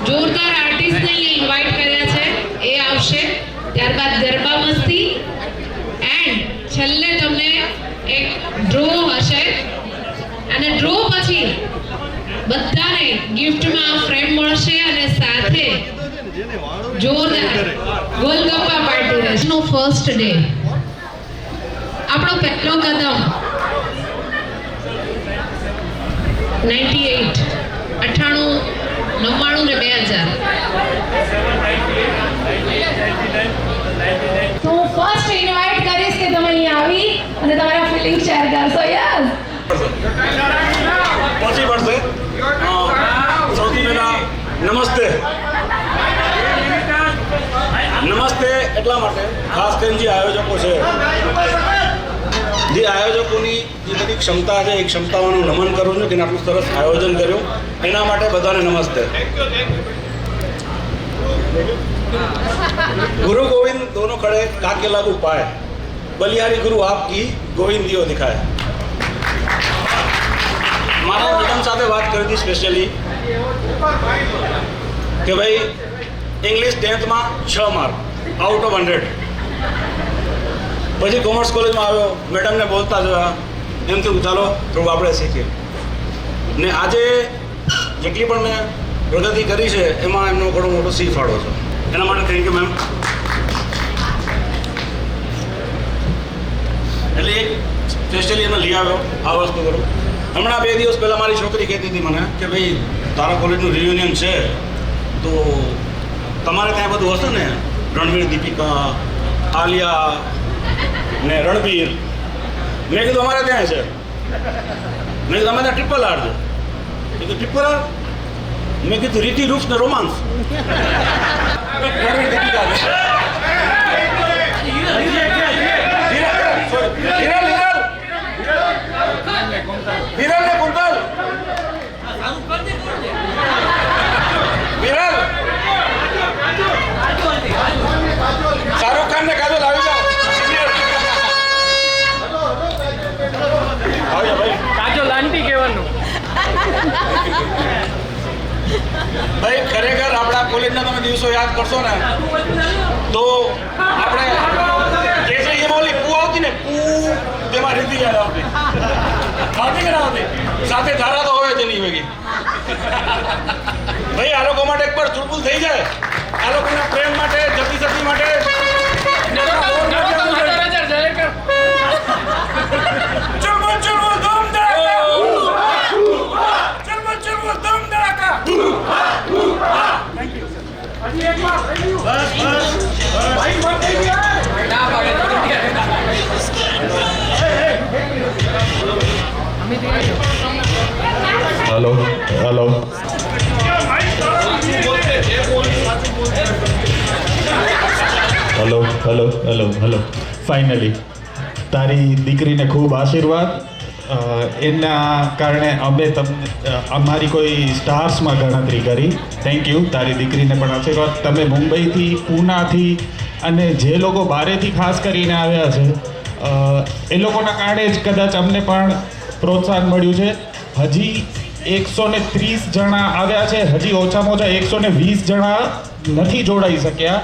જોરદાર આર્ટિસ્ટને ઇન્વાઇટ કર્યા છે, એ આવશે. ત્યારબાદ ગરબા મસ્તી એન્ડ છેલ્લે તમને એક ડ્રો હશે અને ડ્રો પછી બધાને ગિફ્ટમાં ફ્રેમ મળશે અને સાથે જોરદાર ગોલગપ્પા પાર્ટી રહેશે. નો ફર્સ્ટ ડે, આપણો પહેલો કદમ 98 98 99 ને 2000. તો હું ફર્સ્ટ ઇન્વાઇટ કરીશ કે તમે અહીં આવી અને તમારા ફીલિંગ શેર કરશો. યસ, પહોંચી પડશે. સૌથી પહેલા નમસ્તે. નમસ્તે એટલા માટે ખાસ કરીને જે આયોજકો છે, જે આયોજકોની જે બધી ક્ષમતા છે, એ ક્ષમતાઓનું નમન કરું છું કે આટલું સરસ આયોજન કર્યું, એના માટે બધાને નમસ્તે. गुरु गोविंद दोनों खड़े काके लागू पाए, बलिहारी गुरु आपकी गोविंद दियो दिखाए. मारा मैडम સાથે વાત કરી હતી સ્પેશિયલી કે ભાઈ ઇંગ્લિશ 10th માં 6 માર્ક આઉટ ઓફ 100. પછી કોમર્સ કોલેજમાં આવ્યો, મેડમને બોલતા જોયા, એમ થયું ચાલો થોડું આપણે શીખીએ. ને આજે જેટલી પણ મેં પ્રગતિ કરી છે એમાં એમનો ઘણો મોટો સી ફાળો છે. એના માટે થેન્ક યુ મેમ. એટલે એક સ્પેશિયલી એમને લઈ આવ્યો આ વસ્તુ કરું. હમણાં 2 દિવસ પહેલાં મારી છોકરી કહેતી હતી મને કે ભાઈ તારા કોલેજનું રિયુનિયન છે તો તમારે ત્યાં બધું હશે ને, રણવીર, દીપિકા, આલિયા ને રણબીર. મેં કીધું અમારે ત્યાં છે. મેં કીધું અમે ત્યાં ટ્રિપલ આર છે. કીધું ટ્રિપલ આર? મેં કીધું રીતિ રૂફ ને રોમાન્સ. રણવીર, દીપિકા વિરલ ને કુંતલ. વિરલ, શાહરુખ ખાન ને કાજોલ આવી જાઓ. કાજોલ આંટી કહેવાનું. ભાઈ ખરેખર આપણા કોલેજના તમે દિવસો યાદ કરશો ને તો આપણે જે છે એમાં ઓલી પૂ આવતી ને, પૂ તેમાં રીતિ યાદ આવતી. આવતી કે ના આવતી? સાથે ધારા તો હોય જ નહીં ભેગી. ભાઈ આ લોકો માટે એક પર ચુલબુલ થઈ જાય. આ લોકોના પ્રેમ માટે, જતી સતી માટે ચુલબુલ ચુલબુલ ધૂમ ધડાકા, ચુલબુલ ચુલબુલ ધૂમ ધડાકા. Hello hello hello hello hello hello finally તારી દીકરીને ખૂબ આશીર્વાદ. એના કારણે અમે અમારી કોઈ સ્ટાર્સમાં ગણતરી કરી. Thank you. તારી દીકરીને પણ આશીર્વાદ. તમે મુંબઈથી, પૂનાથી અને જે લોકો બહારેથી ખાસ કરીને આવ્યા છે એ લોકોના કારણે જ કદાચ અમને પણ પ્રોત્સાહન મળ્યું છે. હજી 130 જણા આવ્યા છે, હજી ઓછામાં ઓછા 120 જણા નથી જોડાઈ શક્યા.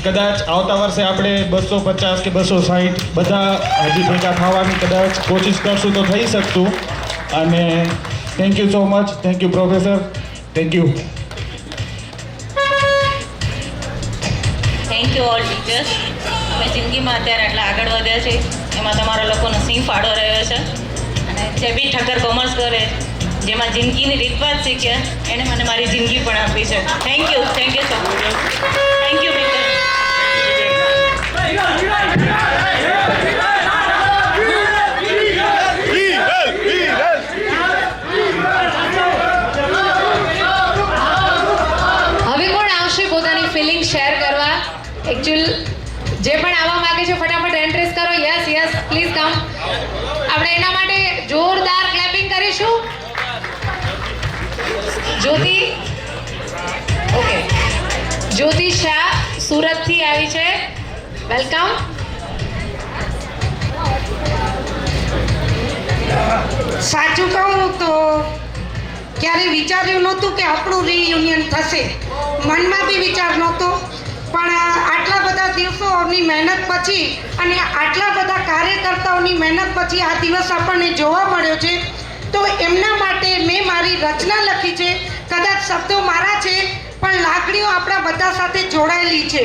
કદાચ આવતા વર્ષે આપણે 250 કે 260 બધા હજી ભેગા થવાની કદાચ કોશિશ કરશું તો થઈ શકશું. અને thank you so much. Thank you professor. Thank you. Thank you all teachers. અમે જિંદગીમાં અત્યારે આટલા આગળ વધ્યા છે એમાં તમારા લોકોનો સિંહ ફાળો રહ્યો છે. અને જે બી ઠક્કર કોમર્સ કરે, જેમાં જિંદગીની રીતવાત શીખ્યા, એણે મને મારી જિંદગી પણ આપી છે. Thank you so much. Thank you મિત્ર. હવે કોણ આવશે પોતાની ફિલિંગ શેર કરવા? એકચ્યુઅલ જે પણ આવવા માંગે છે ફટાફટ એન્ટ્રેસ કરો. Yes yes, please come. આપણે એના માટે જોરદાર ક્લેપિંગ કરીશું. જ્યોતિ, ઓકે, જ્યોતિ શાહ સુરતથી આવી છે. વેલકમ. સાચું કહું તો ક્યારે વિચાર્યું નહોતું કે આપણું રિયુનિયન થશે. મનમાં બી વિચાર નહોતો, પણ આટલા બધા દિવસોની મહેનત પછી અને આટલા બધા કાર્યકર્તાઓની મહેનત પછી આ દિવસ આપણને જોવા મળ્યો છે. તો એમના માટે મેં મારી રચના લખી છે. કદાચ શબ્દો મારા છે પણ લાગણીઓ આપણા બધા સાથે જોડાયેલી છે.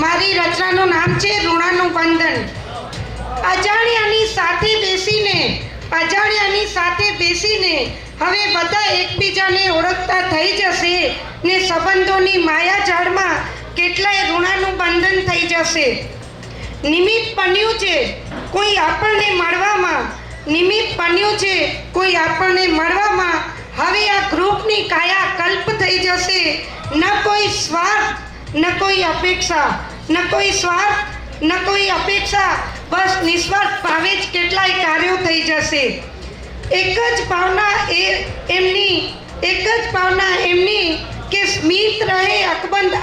મારી રચનાનું નામ છે ઋણાનું બંધન. અજાણ્યાની સાથે બેસીને હવે બધા એકબીજાને ઓળખતા થઈ જશે ને સંબંધોની માયા જાળમાં કેટલાય ઋણાનું બંધન થઈ જશે. નિમિત્ત બન્યું છે કોઈ આપણને મળવામાં હવે આ ગ્રુપની કાયા કલ્પ થઈ જશે. ન કોઈ સ્વાર્થ ન કોઈ અપેક્ષા બસ નિસ્વાર્થ ભાવે જ કેટલાય કાર્યો થઈ જશે. એક જ ભાવના એમની કે સ્મિત રહે અકબંધ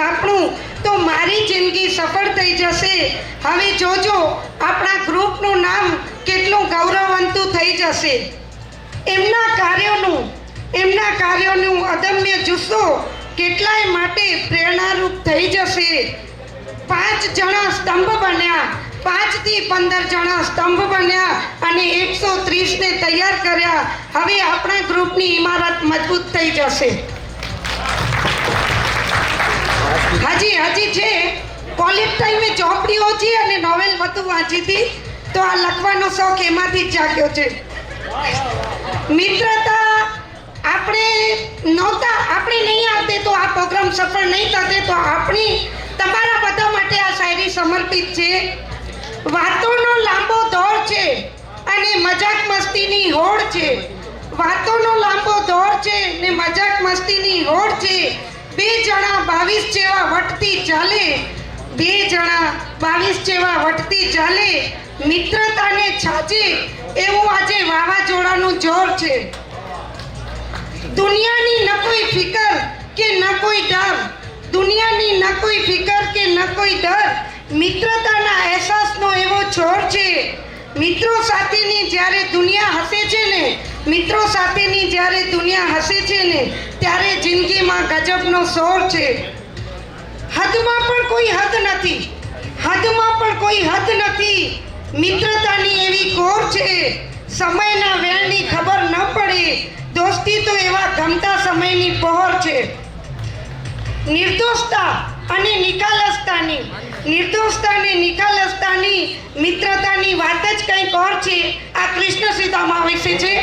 આપણું તો મારી જિંદગી સફળ થઈ જશે. હવે જોજો આપણા ગ્રુપનું નામ કેટલું ગૌરવવંતું થઈ જશે. એમના કાર્યોનું અદમ્ય જુસ્સો કેટલાય માટે પ્રેરણારૂપ થઈ જશે. 5 જણા સ્તંભ બન્યા, 5 થી 15 જણા સ્તંભ બન્યા અને 130 ને તૈયાર કર્યા. હવે આપણા ગ્રુપની ઇમારત મજબૂત થઈ જશે. હજી છે. કોલેજ ટાઈમે ચોપડી ઓછી અને નોવેલ વધુ વાંચી હતી, તો આ લખવાનો શોખ એમાંથી જ જાગ્યો છે. મિત્રતા આપણે નહીં આવતે તો આ પ્રોગ્રામ સફળ નહીં થતે. તો તમારા બધા માટે આ શાયરી સમર્પિત છે. વાતોનો લાંબો દોર છે અને મજાક મસ્તીની હોડ છે. બે જણા 22 જેવા વટતી ચાલે. મિત્રતાને છાજે એવું આજે વાવાઝોડાનું જોર છે. દુનિયાની ન કોઈ ફિકર કે ન કોઈ ડર, મિત્રતાના અહેસાસનો એવો છોડ છે. મિત્રો સાથેની જ્યારે દુનિયા હસે છે ને ત્યારે જિંદગીમાં ગજબનો શોર છે. હદમાં પણ કોઈ હદ નથી. મિત્રતાની એવી કોર છે. સમયના વેણની ખબર ન પડે. દોસ્તી તો એવા ગમતા સમયની પહોર છે. નિર્દોષતા અને નિખાલસતાની મિત્રતાની વાત જ કંઈક ઓર છે. આ કૃષ્ણ સુદામા વિશે છે.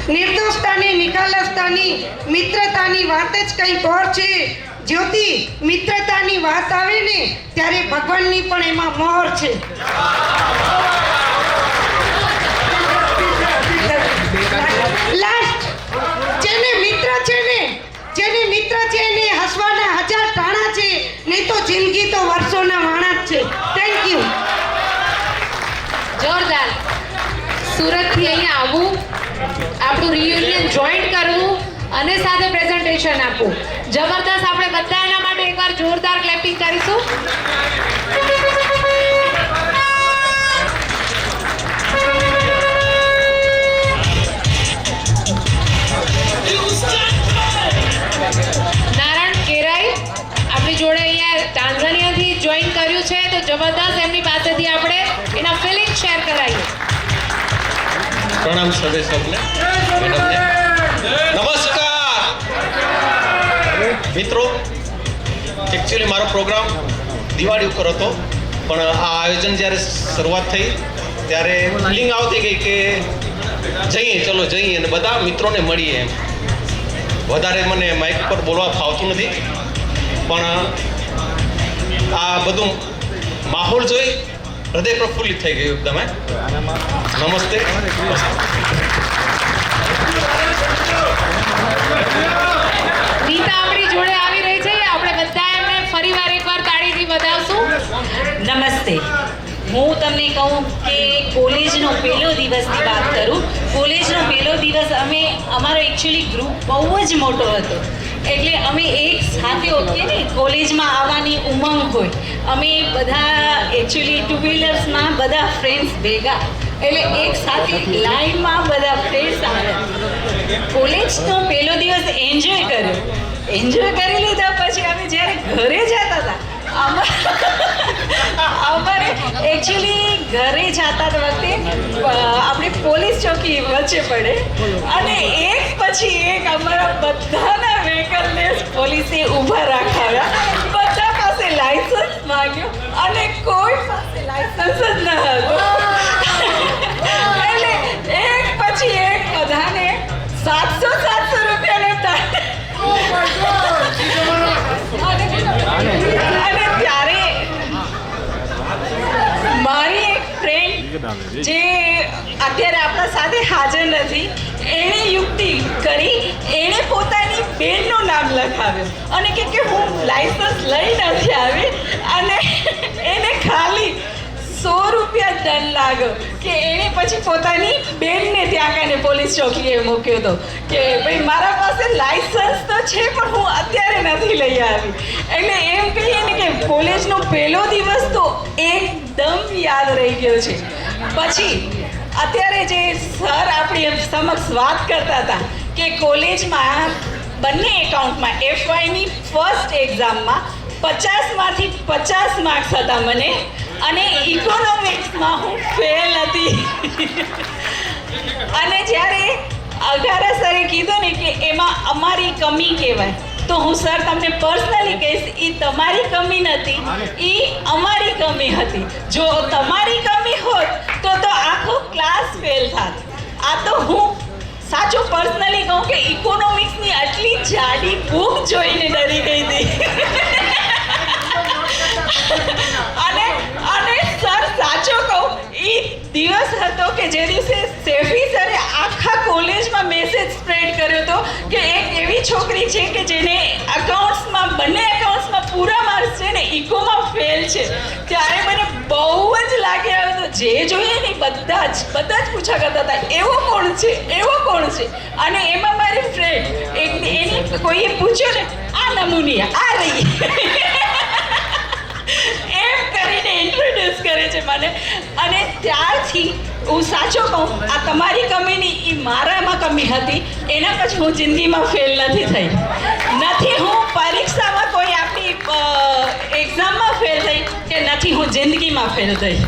નિર્દોષતાની નિખાલસતાની મિત્રતાની વાત જ કંઈક ઓર છે. જ્યોતિ, મિત્રતાની વાત આવે ને ત્યારે ભગવાનની પણ એમાં મોહર છે. લાસ્ટ, જેને મિત્ર છે ને હસવાના 1000 ટાણા છે, નહીં તો જિંદગી તો વર્ષોના વાણા જ છે. Thank you. જોરદાર. સુરતથી અહીંયા આવવું, આપણું રિયુનિયન જોઈન્ટ કરવું અને સાથે પ્રેઝન્ટેશન આપવું. જબરદસ્ત. આપણે બધા એના માટે એકવાર જોરદાર ક્લેપિંગ કરીશું. નારાયણ કેરાઈ આપણી જોડે અહીંયા ટાન્ઝાનિયાથી જોઈન કર્યું છે, તો જબરદસ્ત. એમની પાસેથી આપણે એના ફિલિંગ શેર કરાવીએ. પ્રણામ સભે સૌને, મેડમને નમસ્કાર. મિત્રો, એકચ્યુઅલી મારો પ્રોગ્રામ દિવાળી ઉપર હતો, પણ આ આયોજન જ્યારે શરૂઆત થઈ ત્યારે ફિલિંગ આવતી ગઈ કે ચલો જઈએ અને બધા મિત્રોને મળીએ એમ. વધારે મને માઇક ઉપર બોલવા ફાવતું નથી, પણ આ બધું માહોલ જોઈ હૃદય પ્રફુલ્લિત થઈ ગયું એકદમ. નમસ્તે. નીતા આપણી જોડે આવી રહી છે. આપણે બધા એમને ફરીવાર એકવાર તાળીથી વધાવશું. નમસ્તે. હું તમને કહું કે કોલેજનો પહેલો દિવસની વાત કરું. કોલેજનો પહેલો દિવસ અમારો એકચ્યુઅલી ગ્રુપ બહુ જ મોટો હતો. એટલે અમે એક સાથે હોઈએ ને, કોલેજમાં આવવાની ઉમંગ હોય. અમે બધા એકચ્યુઅલી 2 વ્હીલર્સમાં બધા ફ્રેન્ડ્સ ભેગા એટલે એક સાથે લાઈનમાં બધા ફ્રેન્ડ્સ આવ્યા. કોલેજનો પહેલો દિવસ એન્જોય કર્યો. એન્જોય કરી લીધા પછી અમે જ્યારે ઘરે જતા હતા અમારે એકચ્યુઅલી ઘરે જતા વખતે આપણે પોલીસ ચોકી વચ્ચે પડે અને એક પછી એક અમારા બધાના વ્હીકલને પોલીસે ઊભા રાખાવ્યા. બધા પાસે લાયસન્સ માંગ્યો અને કોઈ પાસે લાયસન્સ જ ન હતું. એટલે એક પછી એક બધાને 700 રૂપિયાનો અને ત્યારે મારી એક ફ્રેન્ડ જે અત્યારે આપણા સાથે હાજર નથી, એણે યુક્તિ કરી. એણે પોતાની બેનનું નામ લખાવ્યું અને કે હું લાયસન્સ લઈ નથી આવી અને એને ખાલી 100 રૂપિયા દંડ લાગ્યો કે એણે પછી પોતાની બેનને ત્યાં કને પોલીસ ચોકીએ મૂક્યો હતો કે ભાઈ મારા પાસે લાયસન્સ તો છે પણ હું અત્યારે નથી લઈ આવી. એટલે એમ કહીએ ને કે કોલેજનો પહેલો દિવસ તો એકદમ યાદ રહી ગયો છે. પછી અત્યારે જે સર આપણી સમક્ષ વાત કરતા હતા કે કોલેજમાં બંને એકાઉન્ટમાં FYની ફર્સ્ટ એક્ઝામમાં 50માંથી 50 માર્ક્સ હતા મને અને ઇકોનોમિક્સમાં હું ફેલ હતી. અને જ્યારે અઘારા સરે કીધું ને કે એમાં અમારી કમી કહેવાય તો હું સર તમને પર્સનલી કહીશ, એ તમારી કમી નથી, એ અમારી કમી હતી. જો તમારી કમી હોત તો આખો ક્લાસ ફેલ થાત. આ તો હું સાચું પર્સનલી કહું કે ઇકોનોમિક્સની આટલી જાડી બુક જોઈને ડરી ગઈ હતી. અને સર સાચો કહું, એ દિવસ હતો કે જે દિવસે સેફી સરે આખા કોલેજમાં મેસેજ સ્પ્રેડ કર્યો હતો કે એક એવી છોકરી છે કે જેને અકાઉન્ટ્સમાં બંને અકાઉન્ટ્સમાં પૂરા માર્ક્સ છે ને ઇકોમાં ફેલ છે. ત્યારે મને બહુ જ લાગી આવ્યો હતો. જે જોઈએ ને બધા જ પૂછા કરતા હતા એવો કોણ છે, એવો કોણ છે. અને એમાં મારી ફ્રેન્ડ એની કોઈએ પૂછ્યું ને આ નમૂની આ રહી એમ કરીને ઇન્ટ્રોડ્યુસ કરે છે મને. અને ત્યારથી હું સાચો કહું, આ તમારી કમી નહીં, એ મારામાં કમી હતી. એના પછી હું જિંદગીમાં ફેલ નથી થઈ. નથી હું પરીક્ષામાં કોઈ આપણી એક્ઝામમાં ફેલ થઈ કે નથી હું જિંદગીમાં ફેલ થઈ.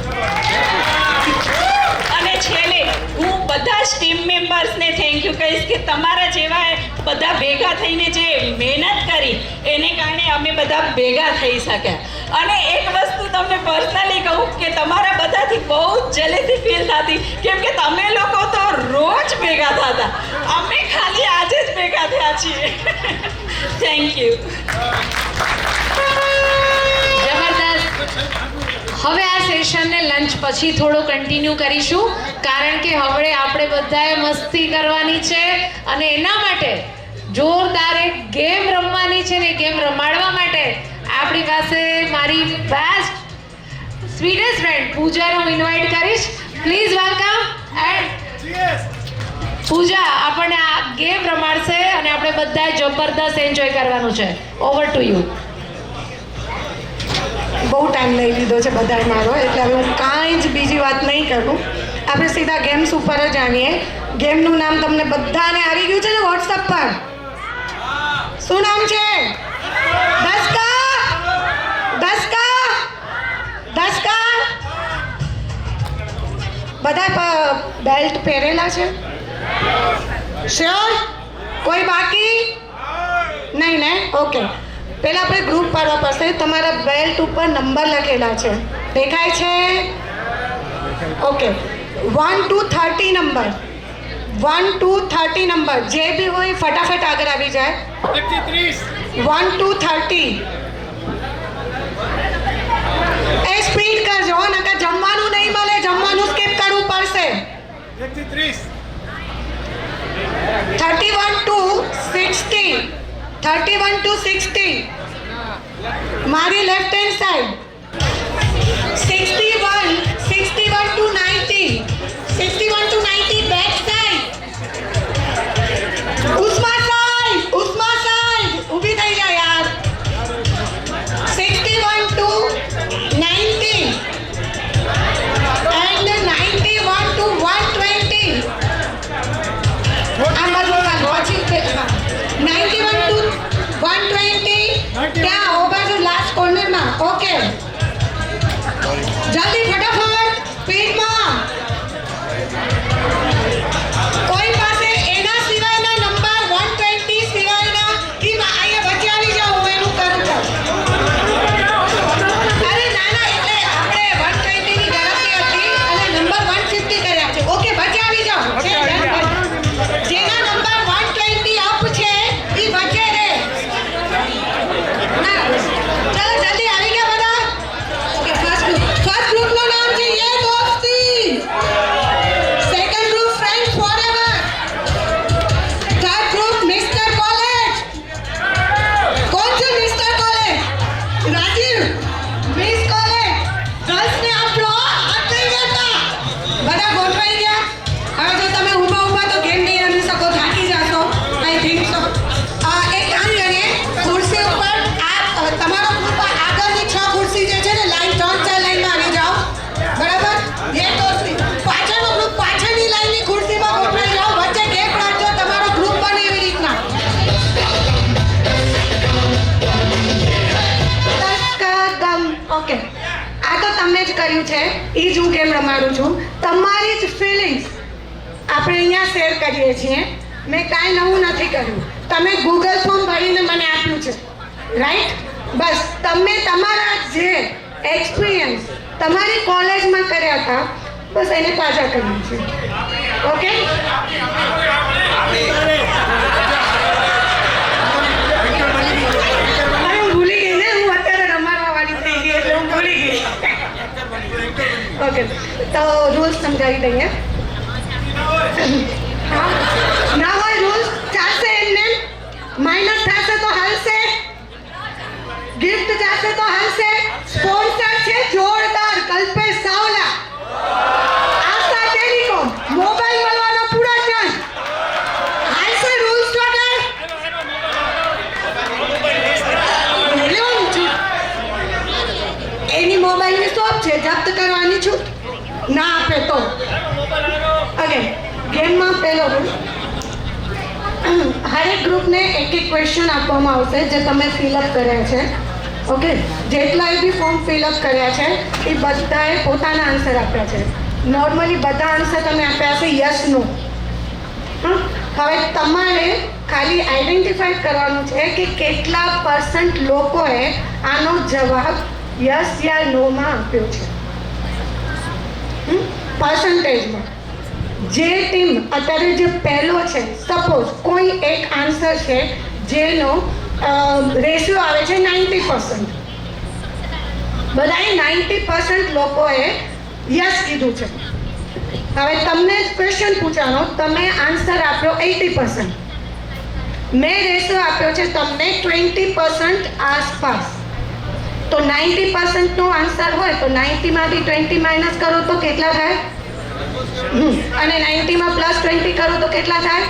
અને છેલ્લે હું બધા જ ટીમ મેમ્બર્સને થેન્ક યુ કહીશ કે તમારા જેવા બધા ભેગા થઈને જે મહેનત કરી એને કારણે અમે બધા ભેગા થઈ શક્યા. અને એક વસ્તુ તમને પર્સનલી કહું કે તમારા બધાથી બહુ જ જેલેસી ફીલ થતી કેમ કે તમે લોકો તો રોજ ભેગા થતા, અમે ખાલી આજે જ ભેગા થયા છીએ. Thank you. જબરદસ્ત. હવે આ સેશનને લંચ પછી થોડો કન્ટિન્યુ કરીશું કારણ કે હવે આપણે બધાએ મસ્તી કરવાની છે અને એના માટે જોરદાર એક ગેમ રમવાની છે ને ગેમ રમાડવા માટે આપણી પાસે મારી બેસ્ટ સ્વીટેસ્ટ ફ્રેન્ડ પૂજાને હું ઇન્વાઇટ કરીશ. Please welcome. એન્ડ પૂજા આપણને આ ગેમ રમાડશે અને આપણે બધાએ જબરદસ્ત એન્જોય કરવાનું છે. Over to you. બહુ ટાઈમ લઈ લીધો છે બધાએ મારો, એટલે હવે હું કાંઈ જ બીજી વાત નહીં કરું. આપણે સીધા ગેમ્સ ઉપર જ આવીએ. ગેમનું નામ તમને બધાને આવી ગયું છે ને વોટ્સઅપ પર? શું નામ છે? દસકા. બધા બેલ્ટ પહેરેલા છે? શ્યોર? કોઈ બાકી નહીં ને? ઓકે. પહેલાં આપણે ગ્રુપ પાડવા પડશે. તમારા બેલ્ટ ઉપર નંબર લખેલા છે, દેખાય છે? Okay. 1 to 30 number, 1 to 30 number જે બી હોય ફટાફટ આગળ આવી જાય. 1 to 30. એ સ્પીડ કરજો નકર જમવાનું નહીં મળે, જમવાનું સ્કીપ કરવું પડશે. 31 to 60, 31 to 60 મારી left hand side. 61 to 90, 61 to 90 back side. ઉસ્મા સાઈડ ઊભી થઈ જા યાર. 61 to 90 and 91 to તમારી જ ફિલિંગ્સ આપણે અહીંયા શેર કરીએ છીએ. મેં કાંઈ નવું નથી કર્યું. તમે ગૂગલ ફોર્મ ભરીને મને આપ્યું છે, રાઈટ? બસ તમે તમારા જે એક્સપિરિયન્સ તમારી કોલેજમાં કર્યા હતા બસ એને તાજા કર્યું છે. ઓકે? હું ભૂલી ગઈ ને, હું અત્યારે રમાડવા વાળી થઈ ગઈ એટલે હું ભૂલી ગઈ. ઓકે, તો રૂલ્સ સમજાવી દઈએ. ના હોય રૂલ્સ ચાલશે એમને, માઇનસ થશે તો હાલશે, ગિફ્ટ જશે તો હાલશે. સ્પોન્સર છે જોરદાર કલ્પેશ સાવલા, આશા ટેલિકોમ, મોબાઈલ મળવાનો પૂરા ચાન્સ. હાલશે રૂલ્સ વગર. એની મોબાઈલની શોપ છે, જપ્ત કરવાની છૂટ, ના આપે તો. ઓકે, ગેમમાં પહેલો રૂલ, હરેક ગ્રુપને એક ક્વેશ્ચન આપવામાં આવશે જે તમે ફિલઅપ કર્યા છે. ઓકે, જેટલાએ બી ફોર્મ ફિલઅપ કર્યા છે એ બધાએ પોતાના આન્સર આપ્યા છે. નોર્મલી બધા આન્સર તમે આપ્યા છે યસ નો. હવે તમારે ખાલી આઈડેન્ટિફાઈ કરવાનું છે કે કેટલા % લોકોએ આનો જવાબ યસ યા નોમાં આપ્યો છે. પર્સન્ટેજમાં જે ટીમ અત્યારે જે પહેલો છે, સપોઝ કોઈ એક આન્સર છે જેનો રેશિયો આવે છે 90%, બધાએ 90% લોકોએ યસ કીધું છે. હવે તમને ક્વેશ્ચન પૂછવાનો, તમે આન્સર આપ્યો 80%, મેં રેશિયો આપ્યો છે તમને 20% આસપાસ. તો 90% નો આન્સર હોય તો 90 માંથી 20 માઇનસ કરો તો કેટલા થાય? અને 90 માં +20 કરો તો કેટલા થાય?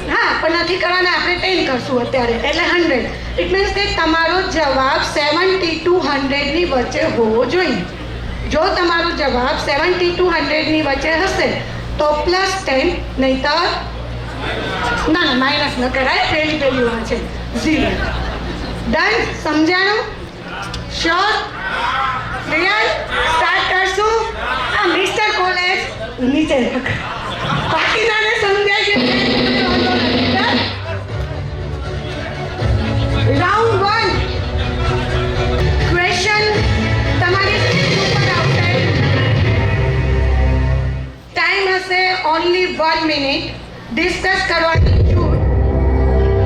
હા, પણ નથી કરવાના, આપણે 10 કરશું અત્યારે, એટલે 100. ઇટ મીન્સ કે તમારો જવાબ 70 to 100 ની વચ્ચે હોવો જોઈએ. જો તમારો જવાબ 70 to 100 ની વચ્ચે હશે તો +10, નહીંતર ના માઇનસ ન કરાય, પહેલી વાત છે 0. ડન? સમજાણું? શ્યોર? ક્લિયર? સ્ટાર્ટ કરશું. આ મિસ્ટર કોલેજ નીચે રાખ, બાકીનાને સમજાય છે. રાઉન્ડ 1, ક્વેશ્ચન તમારી સ્ક્રીન ઉપર આવશે. ટાઈમ હશે ઓનલી 1 મિનિટ. ડિસ્કસ કરવાની છૂટ.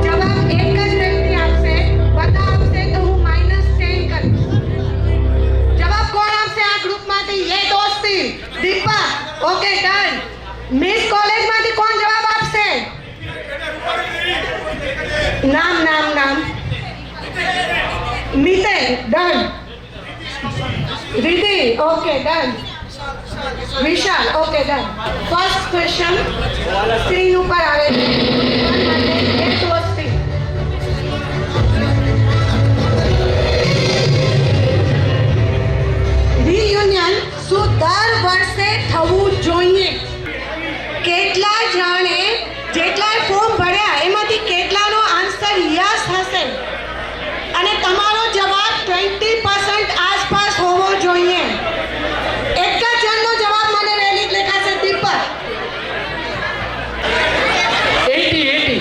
જવાબ એક જ વ્યક્તિ આપશે, બધા આપશે તો હું -10 કરીશ. જવાબ કોણ આપશે આ ગ્રુપમાંથી? ये दोस्ती દીપા. Okay, done. મિસ કોલેજમાંથી કોણ જવાબ આપશે? નામ નામ નામ. મિતે. Done. Riti. Okay, done. Vishal. Okay, done. First question screen ઉપર આવે છે. ये दोस्ती. રિયુનિયન શું દર વર્ષે થવું જોઈએ? કેટલા જાણે જેટલા ફોર્મ ભર્યા એમાંથી કેટલાનો આન્સર યસ હશે અને તમારો જવાબ 20% આસપાસ હોવો જોઈએ. એક જ જણનો જવાબ મને વેલિડ લેખાશે. દીપક. 80.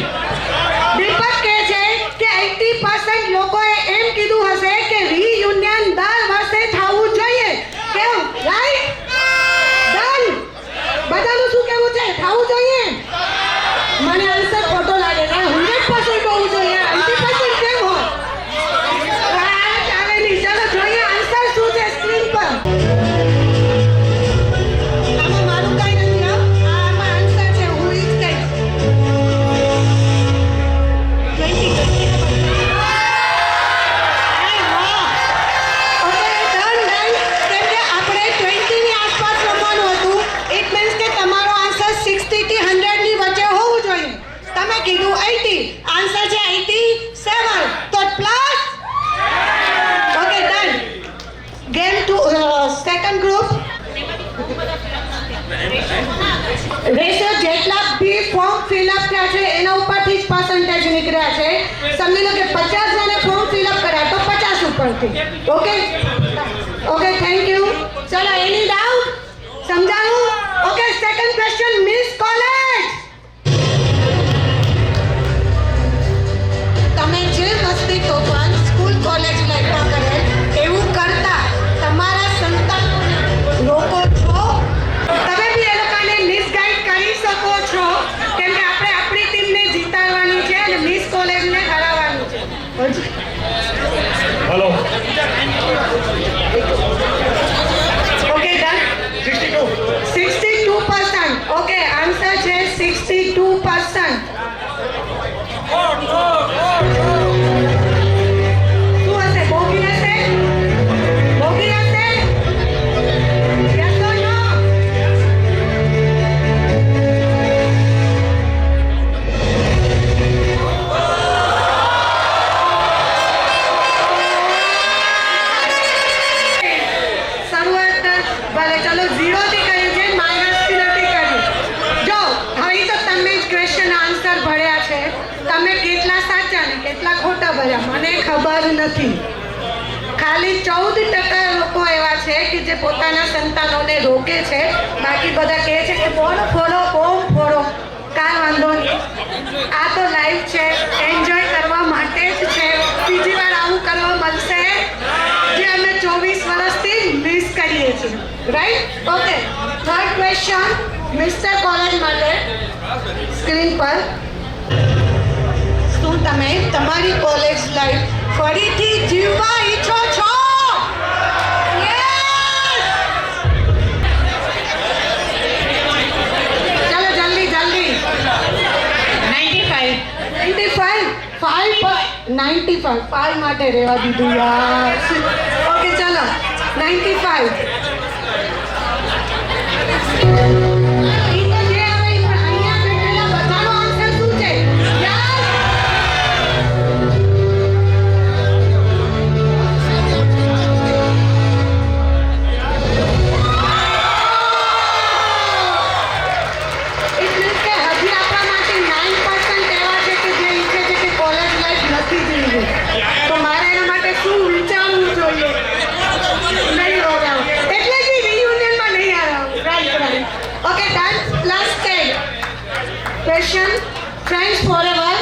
દીપક કહે છે કે 80% લોકોએ એમ કીધું હશે કે રિયુનિયન દર વર્ષે થવું જોઈએ. કેમ? રાઈટ? ડન. બધાનું શું કહેવું છે? થવું જોઈએ. મને આન્સર ખોટો લાગે છે. 100% હોવું જોઈએ. 80% કેમ હોય? ચાલે નહીં. ચાલો જોઈએ આન્સર શું છે સ્ક્રીન પર. આમાં મારું કાંઈ નથી હો. આમાં આન્સર છે, હું ઈ જ કહીશ. 20. Okay, done. કેમ કે આપણે 20 ની આસપાસ રમવાનું હતું. ઇટ મીન્સ કે તમારો આન્સર 60 થી 100 ની વચ્ચે હોવું જોઈએ. તમે કીધું 80, આન્સર છે 87, તો plus. Okay, done. Game to second group. Ratio જેટલા બી ફોર્મ ફિલઅપ થયા છે એના ઉપરથી જ પર્સન્ટેજ નીકળ્યા છે. સમજી લો કે 50 જણે ફોર્મ ફિલઅપ કર્યા તો 50 ઉપરથી. Okay, okay, thank you. ચલો, એની ડાઉટ સમજાવું? કેટલા ખોટા ભર્યા મને ખબર નથી. ખાલી 14% લોકો એવા છે કે જે પોતાના સંતાનોને રોકે છે. બાકી બધા કહે છે કે બોમ ફોડો. કાંઈ વાંધો નહીં, આ તો લાઈફ છે, એન્જોય કરવા માટે જ છે. બીજી વાર આવું કરવા મળશે જે અમે 24 વર્ષથી મિસ કરીએ છીએ. Right? Okay, third question mister college માટે સ્ક્રીન પર. શું તમે તમારી કોલેજ લાઈફ ફરીથી જીવવા ઈચ્છો છો? ચાલો જલ્દી 95 5 માટે રહેવા દીધું યાર. ઓકે ચાલો 95. તો મારે એના માટે શું વિચારવું જોઈએ? નહીં રોગાવું એટલે જ રિયુનિયનમાં નહીં આવ્યા. Right. Okay done. Last question friends forever.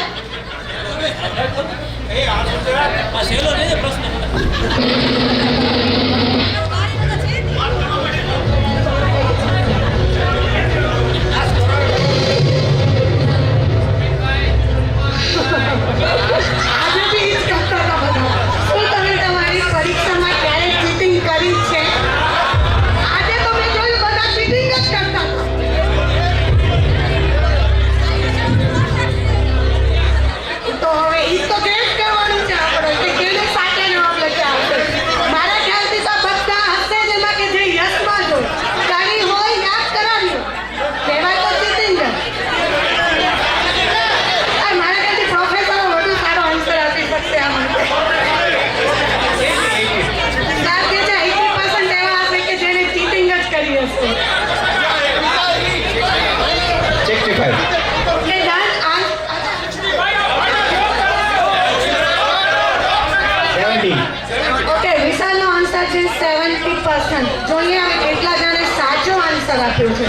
Okay, વિશાલનો આન્સર છે 70%. જોઈએ હવે કેટલા જણે સાચો આન્સર આપ્યો છે.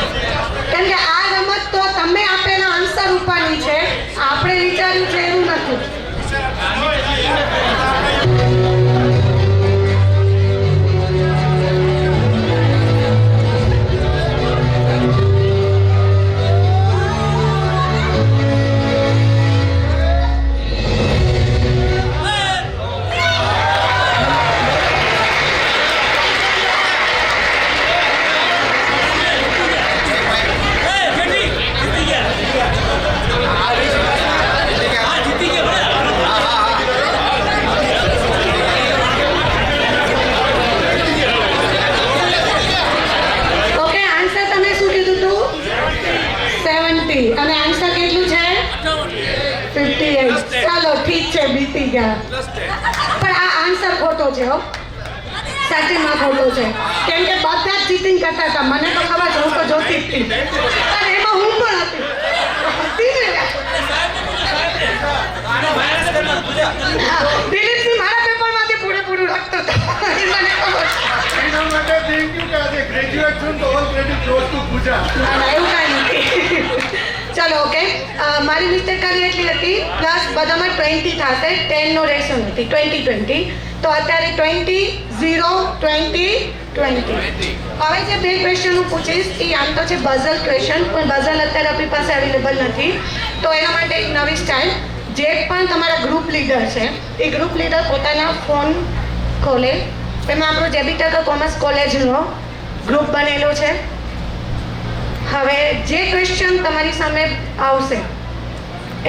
કેમ કે આ રમત તો તમે આપેલા આન્સર ઉપરની છે, આપણે વિચાર્યું છે એવું નથી. અને આન્સર કેટલું છે? 58. ચાલો ઠીક છે, બીતી ગયા. પણ આ આન્સર ખોટો છે હો, સાચીમાં ખોટો છે. કેમ કે બધા જ ચીટિંગ કરતા હતા. મને તો ખબર છે, હું તો જોતી જ હતી અને એમાં હું પણ હતી. દિલીપસિંહ મારા પેપરમાંથી પૂરેપૂરું લખતો હતો. મને ખબર એના માટે થેન્ક યુ કે આજે ગ્રેજ્યુએટ છું તો ઓલ ક્રેડિટ ગોઝ ટુ પૂજા. ના એવું કાંઈ નથી. ચલો ઓકે, મારી મિસ્ટેક ખાલી એટલી હતી. પ્લસ બધામાં 20 થશે, 10 નો રેશિયો નથી, 20-20. તો અત્યારે 20, 0, 20, 20. હવે જે બે ક્વેશ્ચન હું પૂછીશ એ આમ તો છે બઝલ ક્વેશ્ચન, પણ બઝલ અત્યારે આપણી પાસે અવેલેબલ નથી. તો એના માટે એક નવી સ્ટાઇલ. જે પણ તમારા ગ્રુપ લીડર છે એ ગ્રુપ લીડર પોતાના ફોન ખોલે. એમાં આપણું જે બી ટાટા કોમર્સ કોલેજનો ગ્રુપ બનેલો છે. હવે જે ક્વેશ્ચન તમારી સામે આવશે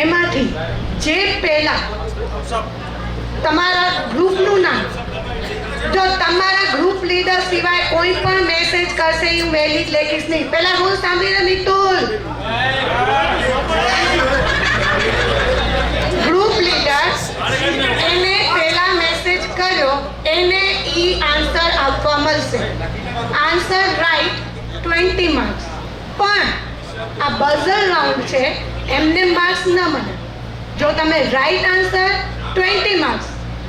એમાંથી જે પહેલા તમારા ગ્રુપનું નામ, જો તમારા ગ્રુપ લીડર સિવાય કોઈ પણ મેસેજ કરશે હું વહેલી જ લખીશ નહીં. પહેલા રૂલ સાંભળીને મિતુલ. ગ્રુપ લીડર એને પહેલા મેસેજ કર્યો એને ઈ આન્સર આપવા મળશે. Answer right 20 marks. પણ આ બઝર રાઉન્ડ છે, એમને માર્ક્સ ન મળે. જો તમે રાઈટ આન્સર 20 માર્ક્સ.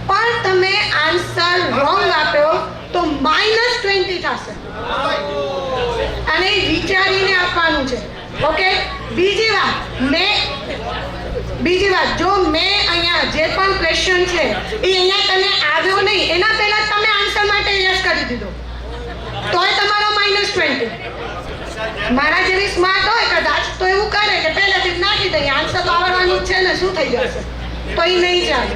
પણ તમે આન્સર રોંગ આપ્યો તો -20 થશે અને એ વિચારીને આપવાનું છે. ઓકે, બીજી વાત જો મેં અહીંયા જે પણ ક્વેશ્ચન છે એ અહીંયા તને આવ્યો નહીં એના પહેલા તમે આન્સર માટે યસ કરી દીધો તોય તમારો -20. મારા જેવી સ્માર્ટ હોય કદાચ તો એવું કરે કે પહેલેથી જ નાખી દઈએ, આન્સર તો આવડવાનું જ છે ને, શું થઈ જશે, તો એ નહીં ચાલે.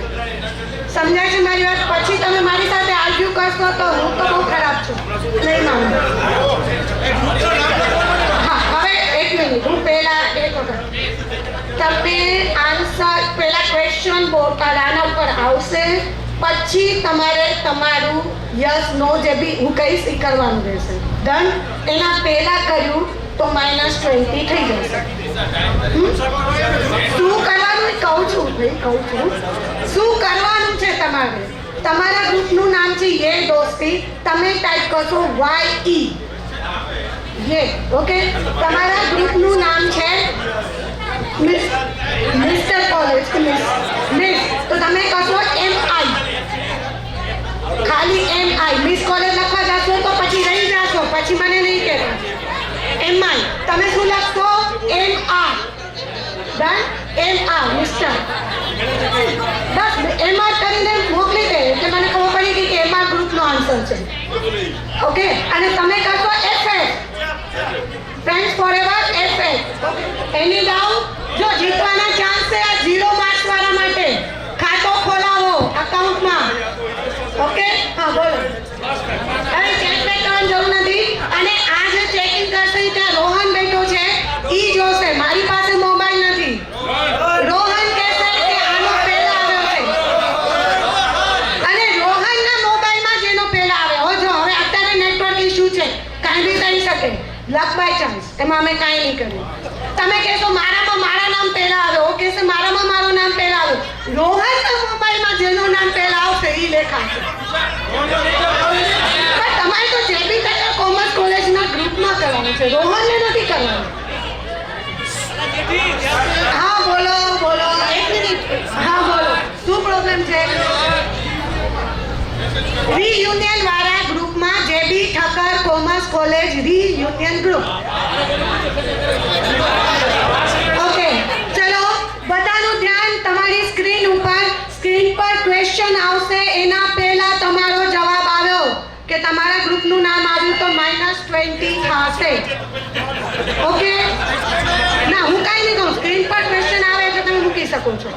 સમજાય છે મારી વાત? પછી તમે મારી સાથે આર્ગ્યુ કરશો તો હું તો બહુ ખરાબ છું, નહીં માનું. હા, હવે એક મિનિટ, હું પહેલા એક વખત તમે આન્સર પહેલા ક્વેશ્ચન બોર્ડ આના ઉપર આવશે, પછી તમારે તમારું યસ નો જે બી હું કહીશ એ કરવાનું રહેશે. ડન? એના પહેલા કર્યું તો -20 થઈ જશે. શું કરવાનું કહું છું ભાઈ, કહું છું શું કરવાનું છે તમારે. તમારા ગ્રુપનું નામ છે યે દોસ્તી, તમે ટાઈપ કરશો YE યે. ઓકે, તમારા ગ્રુપનું નામ છે મિસ્ટર કોલેજ કે મિસ, તો તમે કશો MI, ખાલી MI. મિસ કોલેજ લખવા જશો તો પછી રહી જશો, પછી મને નહીં કહેતા. MI તમે શું લખશો? MR. ડન? MR mister. બસ MR કરીને મોકલી દે એટલે મને ખબર પડી ગઈ કે MR ગ્રુપનો આન્સર છે. ઓકે, અને તમે કરશો FS, ફ્રેન્ડ્સ ફોરએવર FS. એની ડાઉન જો જીતવાના ચાન્સ છે 0 માર્ક્સ વાળા માટે ખાતો ખોલાવો અકાઉન્ટમાં. ઓકે, હા બોલો. હવે ચેક કરવાની જરૂર નથી, અને આ જે ચેકિંગ કરશે ત્યાં રોહન બેઠો છે, ઈ જોશે. મારી પાસે મોબાઈલ નથી. રોહન કહેશે કે આનો પહેલા આવ્યો છે, અને રોહનના મોબાઈલમાં જેનો પહેલા આવ્યો. જો હવે અત્યારે નેટવર્ક ઇશ્યુ છે, કાંઈ બી થઈ શકે, લક બાય ચાન્સ, એમાં અમે કાંઈ નહીં કર્યું. તમે કહેશો મારામાં મારા નામ પહેલા આવ્યો, ઓ કહેશે મારામાં મારું નામ પહેલા આવ્યું. રોહનના મોબાઈલમાં જેનું નામ પહેલા આવશે એ લેખાશે. પણ તમારે તો જે બી થાય કોમર્સ કોલેજના ગ્રુપમાં કરવાનું છે, રોહનને નથી કરવાનું. હા બોલો બોલો, એક મિનિટ. હા બોલો, શું પ્રોબ્લેમ છે? રીયુનિયન વાળા ગ્રુપમાં જે B Thakkar commerce college reunion group. Okay, ચલો બધાનું ધ્યાન તમારી સ્ક્રીન ઉપર. સ્ક્રીન પર ક્વેશ્ચન આવશે, એના પહેલા તમારો જવાબ આવ્યો કે તમારા ગ્રુપનું નામ આવ્યું તો -20 થશે. ઓકે, ના હું કાંઈ નહીં કહું, સ્ક્રીન પર ક્વેશ્ચન આવે એટલે તમે મૂકી શકો છો.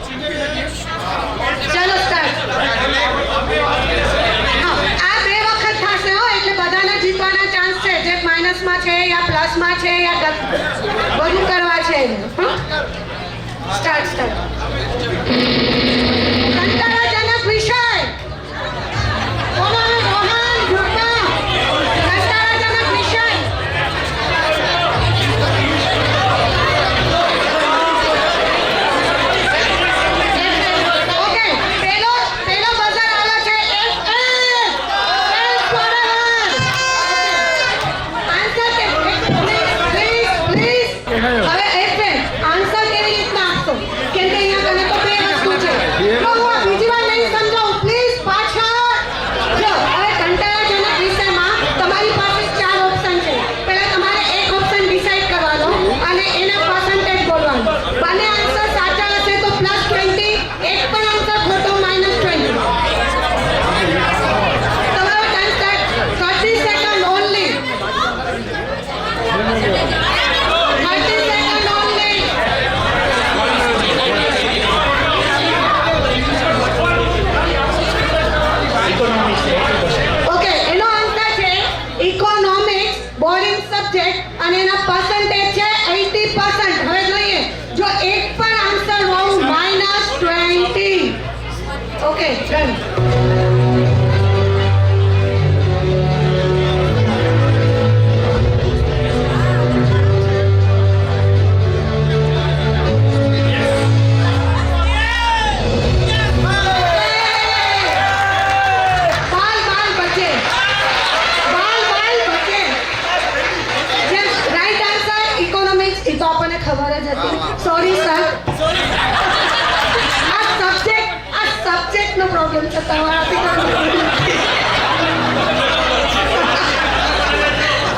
ચલો સ્ટાર્ટ. હા, આ 2 વખત થશે હો, એટલે બધાના જીતવાના ચાન્સ છે. જે માઇનસમાં છે યા પ્લસમાં છે યા બધું કરવા છે. સ્ટાર્ટ. કંટાળાજનક વિષય. બોલો રોહન ગ્રુપમાં કંટાળાજનક વિષય. ઓકે, પેલો બઝર આવે છે FS ફોરએવર. આન્સર કે પ્લીઝ હવે FS આન્સર કેવી રીતના આપશો? કેમ કે અહીંયા કને તો 2 વસ્તુ છે. જો હું આ બીજી વાર નહીં સમજાવું, પ્લીઝ પાછળ. જો હવે કંટાળાજનક વિષયમાં તમારી પાસે 4 ઓપ્શન છે. પહેલા તમારે એક ઓપ્શન ડિસાઈડ કરવાનો અને એના પર્સન્ટેજ બોલવાનું. બંને આન્સર સાચા હશે તો +20, એક પણ આન્સર ખોટો -20. તમારો time start. 30 second only. 30 second only. Okay, એનો આન્સર છે ઇકોનોમિક્સ, બોરિંગ સબ્જેક્ટ, અને એના પર્સન્ટેજ છે 80%. હવે જોઈએ, જો એક પણ આન્સર રોંગ -20. Okay, done. બાલ બચે. Right answer economics. એ તો આપણને ખબર જ હતી. Sorry sir. આ સબ્જેક્ટ તો તમારાથી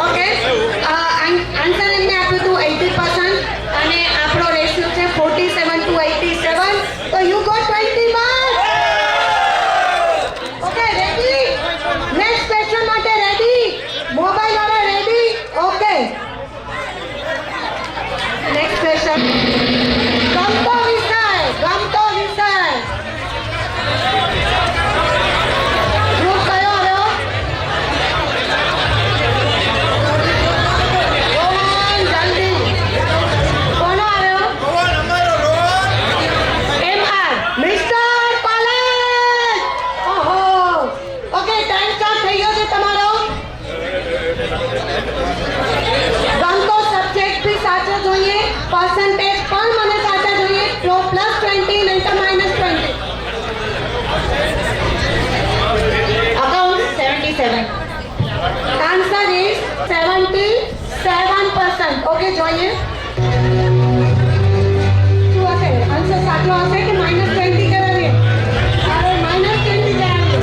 ઓકે આન્સર એમને આપ્યું હતું 80% અને આપણો રેશિયો છે 47 to 87. તો you got 20 marks. Okay ready? Next question માટે રેડી? મોબાઈલ વાળા રેડી? Okay next question. ગમતો વિષય ગ્રુપ કયો આવ્યો? રોહન જલ્દી. કોનો આવ્યો? MR mister Palej. ઓહો ઓકે ટાઈમ સ્ટાર્ટ થઈ ગયો છે તમારો. ગમતો સબ્જેક્ટ બી સાચો જોઈએ, પર્સન્ટેજ પણ મને સાચા જોઈએ. તો +20 નહીં તો -20. અકાઉન્ટ 77. Answer is 77%. ઓકે જોઈએ શું હશે આન્સર સાચો હશે કે -20 કરાવીએ? અરે -20 કરાવીએ.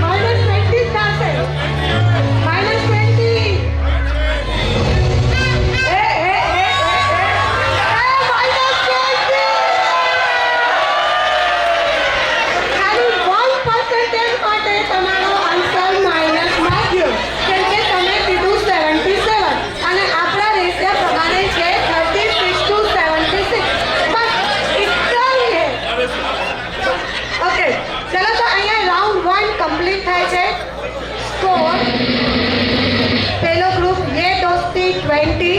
-20 જ થશે. -20. કમ્પ્લીટ થાય છે. સ્કોર પેલો ગ્રુપ ये दोस्ती 20.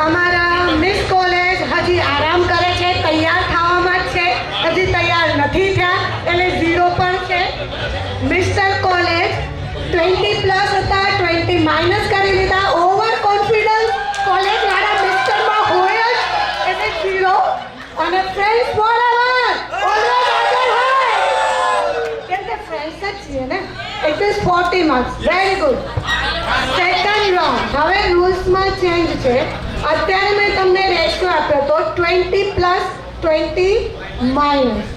અમારા મિસ કોલેજ હજી આરામ કરે છે, તૈયાર થવામાં જ છે, હજી તૈયાર નથી થયા એટલે 0 પણ છે. મિસ્ટર કોલેજ 20+ હતા, 20 માઇનસ કરી લીધા. ઓવર કોન્ફિડન્સ કોલેજ વાળા મિસ્ટરમાં હોય જ એટલે 0. અને ફ્રેન્ડ્સ ફોરએવર ઓલવેઝ આગળ હોય કેમ કે ફ્રેન્ડ્સ જ છીએ ને. It is 40 marks. Very good. Second round. હવે રૂલ્સમાં ચેન્જ છે. અત્યારે મેં તમને રેશિયો આપ્યો તો 20+20 માઇનસ.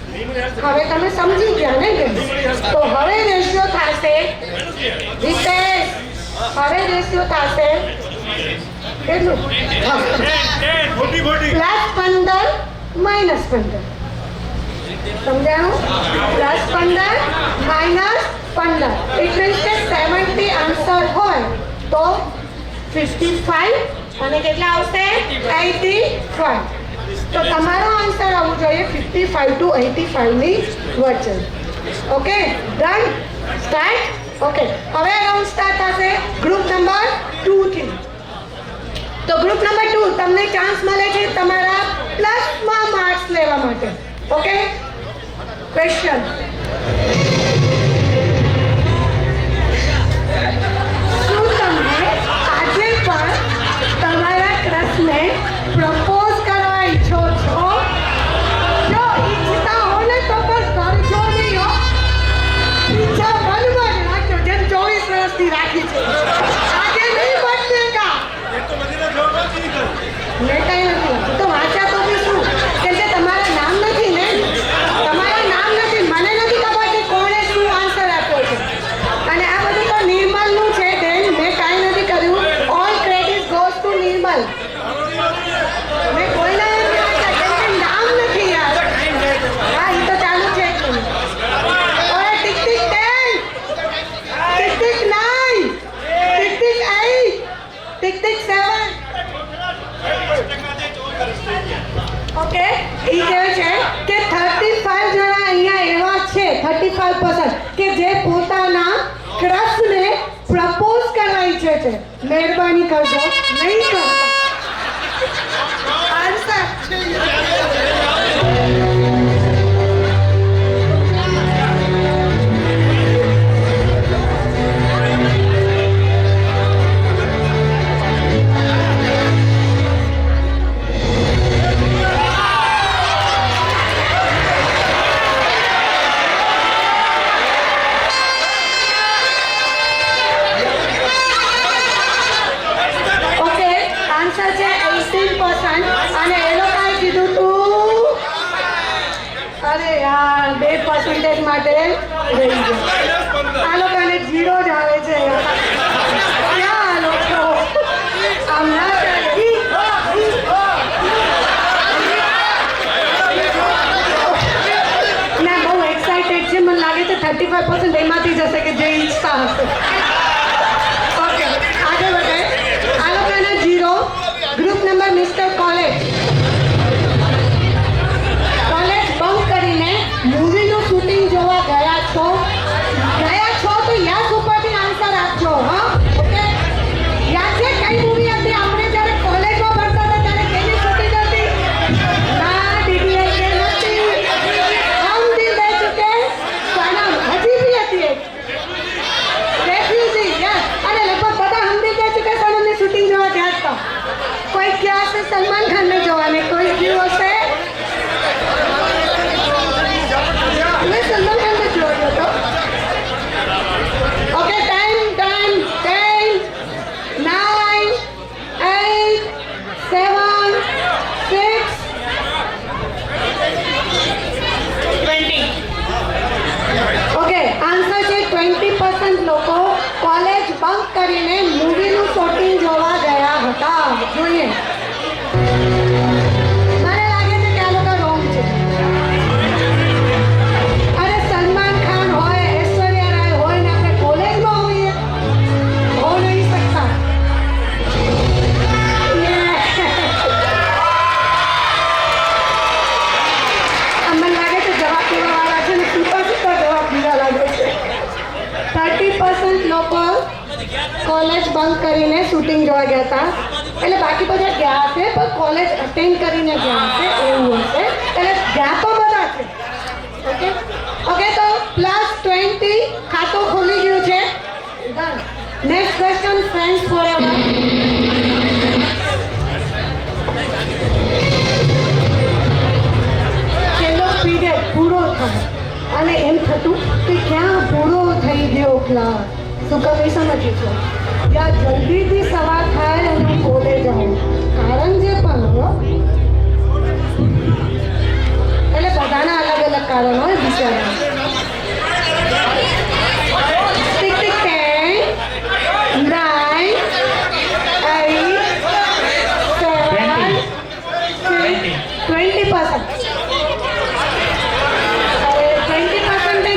હવે તમે સમજી ગયા ને કે તો હવે રેશિયો થશે રીતેશ. હવે રેશિયો થશે કેટલું? +15 -15. સમજાણું? +15 -15. ઇટ મીન્સ કે 70 આન્સર હોય તો 55 અને કેટલા આવશે? 85. તો તમારો આન્સર આવવું જોઈએ 55 to 85 ની વચ્ચે. Okay done? સ્ટાર્ટ. ઓકે હવે રાઉન્ડ સ્ટાર્ટ થશે ગ્રુપ નંબર 2 થી. તો ગ્રુપ નંબર 2 તમને ચાન્સ મળે છે તમારા પ્લસમાં માર્ક્સ લેવા માટે. Okay question. શું તમે આજે પણ તમારા ક્રશને પ્રપોઝ કરવા ઈચ્છો છો? જો ઈચ્છતા હો ને તો પણ કરજો નહીં હો. ઈચ્છા મનમાં જ રાખજો જેમ 24 વર્ષથી રાખી છે. આજે નહીં બનને કા મેં કઈ નથી તો વાંચા તો બી શું કેમ કે તમારા નામ નથી ને. તમારા નામ નથી. મને નથી ખબર કે કોણે શું આન્સર આપ્યો છે. અને આ બધું તો નિર્મલનું છે બેન. મેં કાંઈ નથી કર્યું. ઓલ ક્રેડિટ ગોઝ ટુ નિર્મલ. મેં કોઈના નથી આપ્યા કેમ કે નામ નથી યાર. હા એ તો ચાલુ છે એક મિનિટ. ઓરે tick tick 10 tick tick 9 tick tick 8 tick tick 7. Okay એ કહે છે કે 35 જણા અહીંયા એવા છે 35% કે જે પોતાના ક્રશને પ્રપોઝ કરવા ઈચ્છે છે. મહેરબાની કરજો નહીં કરતા. આન્સર છે 18% અને એ લોકોએ કીધું તું અરે યાર 2% માટે રહી ગયા. આ લોકોને જીરો જ આવે છે ક્યાં આ લોકો આમ ના કરે. ના બહુ એક્સાઇટેડ છે, મને લાગે છે 35% એમાંથી જશે કે જે ઈચ્છતા હશે. ઓકે આગળ વધે. આ લોકોના zero. Group number mister college બંધ કરીને મૂવીનું શૂટિંગ જોવા ગયા છો તો યસ ઉપરથી આન્સર આપજો. હા ઓકે યાદ છે કઈ મૂવી હતી આપણે જ્યારે કોલેજમાં ભણતા હતા ત્યારે કેવી શૂટિંગ હતી? ના ડીડીએલ કે નથી. હમ દિલ દે ચુકે સનમ હજી બી હતી એક રેફ્યુજી. યસ અને લગભગ બધા હમ દિલ દે ચુકે સનમની શૂટિંગ જોવા ગયા હતા. કોઈ ગયા હશે સલમાન ખાનને જોવાને, કોઈ ગયું હશે મેં સલમાન ખાનને જોયો હતો. Okay time 10 9 8 7 6 20. ઓકે આન્સર છે 20% લોકો કોલેજ બંક કરીને મૂવીનું શૂટિંગ જોવા ગયા હતા. જોઈએ મને લાગે છે કે આ લોકો રોંગ છે. અરે સલમાન ખાન હોય, ઐશ્વર્યા રાય હોય ને આપણે કોલેજમાં હોઈએ, હો નહીં શકતા. મને લાગે છે જવાબ દેવાવાળા છે ને સુપર જવાબ દીધા લાગે છે. 30% લોકો કોલેજ બંક કરીને શૂટિંગ જોવા ગયા હતા. એટલે બાકી બધા ગયા હશે પણ કોલેજ અટેન્ડ કરીને ગયા હશે એવું હશે. એટલે ગયા તો બધા છે. ઓકે ઓકે તો +20 ખાતું ખુલી ગયું છે. Next question friends forever. છેલ્લો પીરિયડ પૂરો થાય અને એમ થતું કે ક્યાં પૂરો થઈ ગયો ક્લાસ. શું કમી સમજી છો? યા જલ્દીથી સવાર થાય અને હું કોલેજ આવું. કારણ જે પણ હો એટલે બધાના અલગ અલગ કારણ હોય બિચારા. ટિક ટિક 10 9 8 7 20%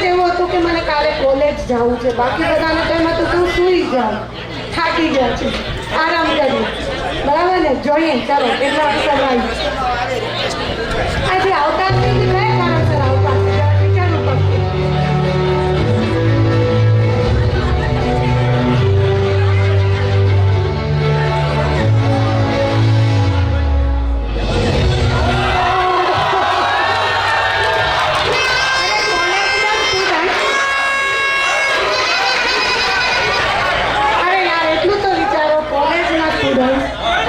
જ એવું હતું કે મને કાલે કોલેજ જવું છે. બાકી બધાને તો એમ હતું કે હું સૂઈ જાઉં, થાકી ગયા છે, આરામ કરીએ. બરાબર ને? જોઈએ ચાલો કેટલા અક્ષર આવી. આજે આવતા નથી કયા કારણસર આવતા વિચારવું પડશે.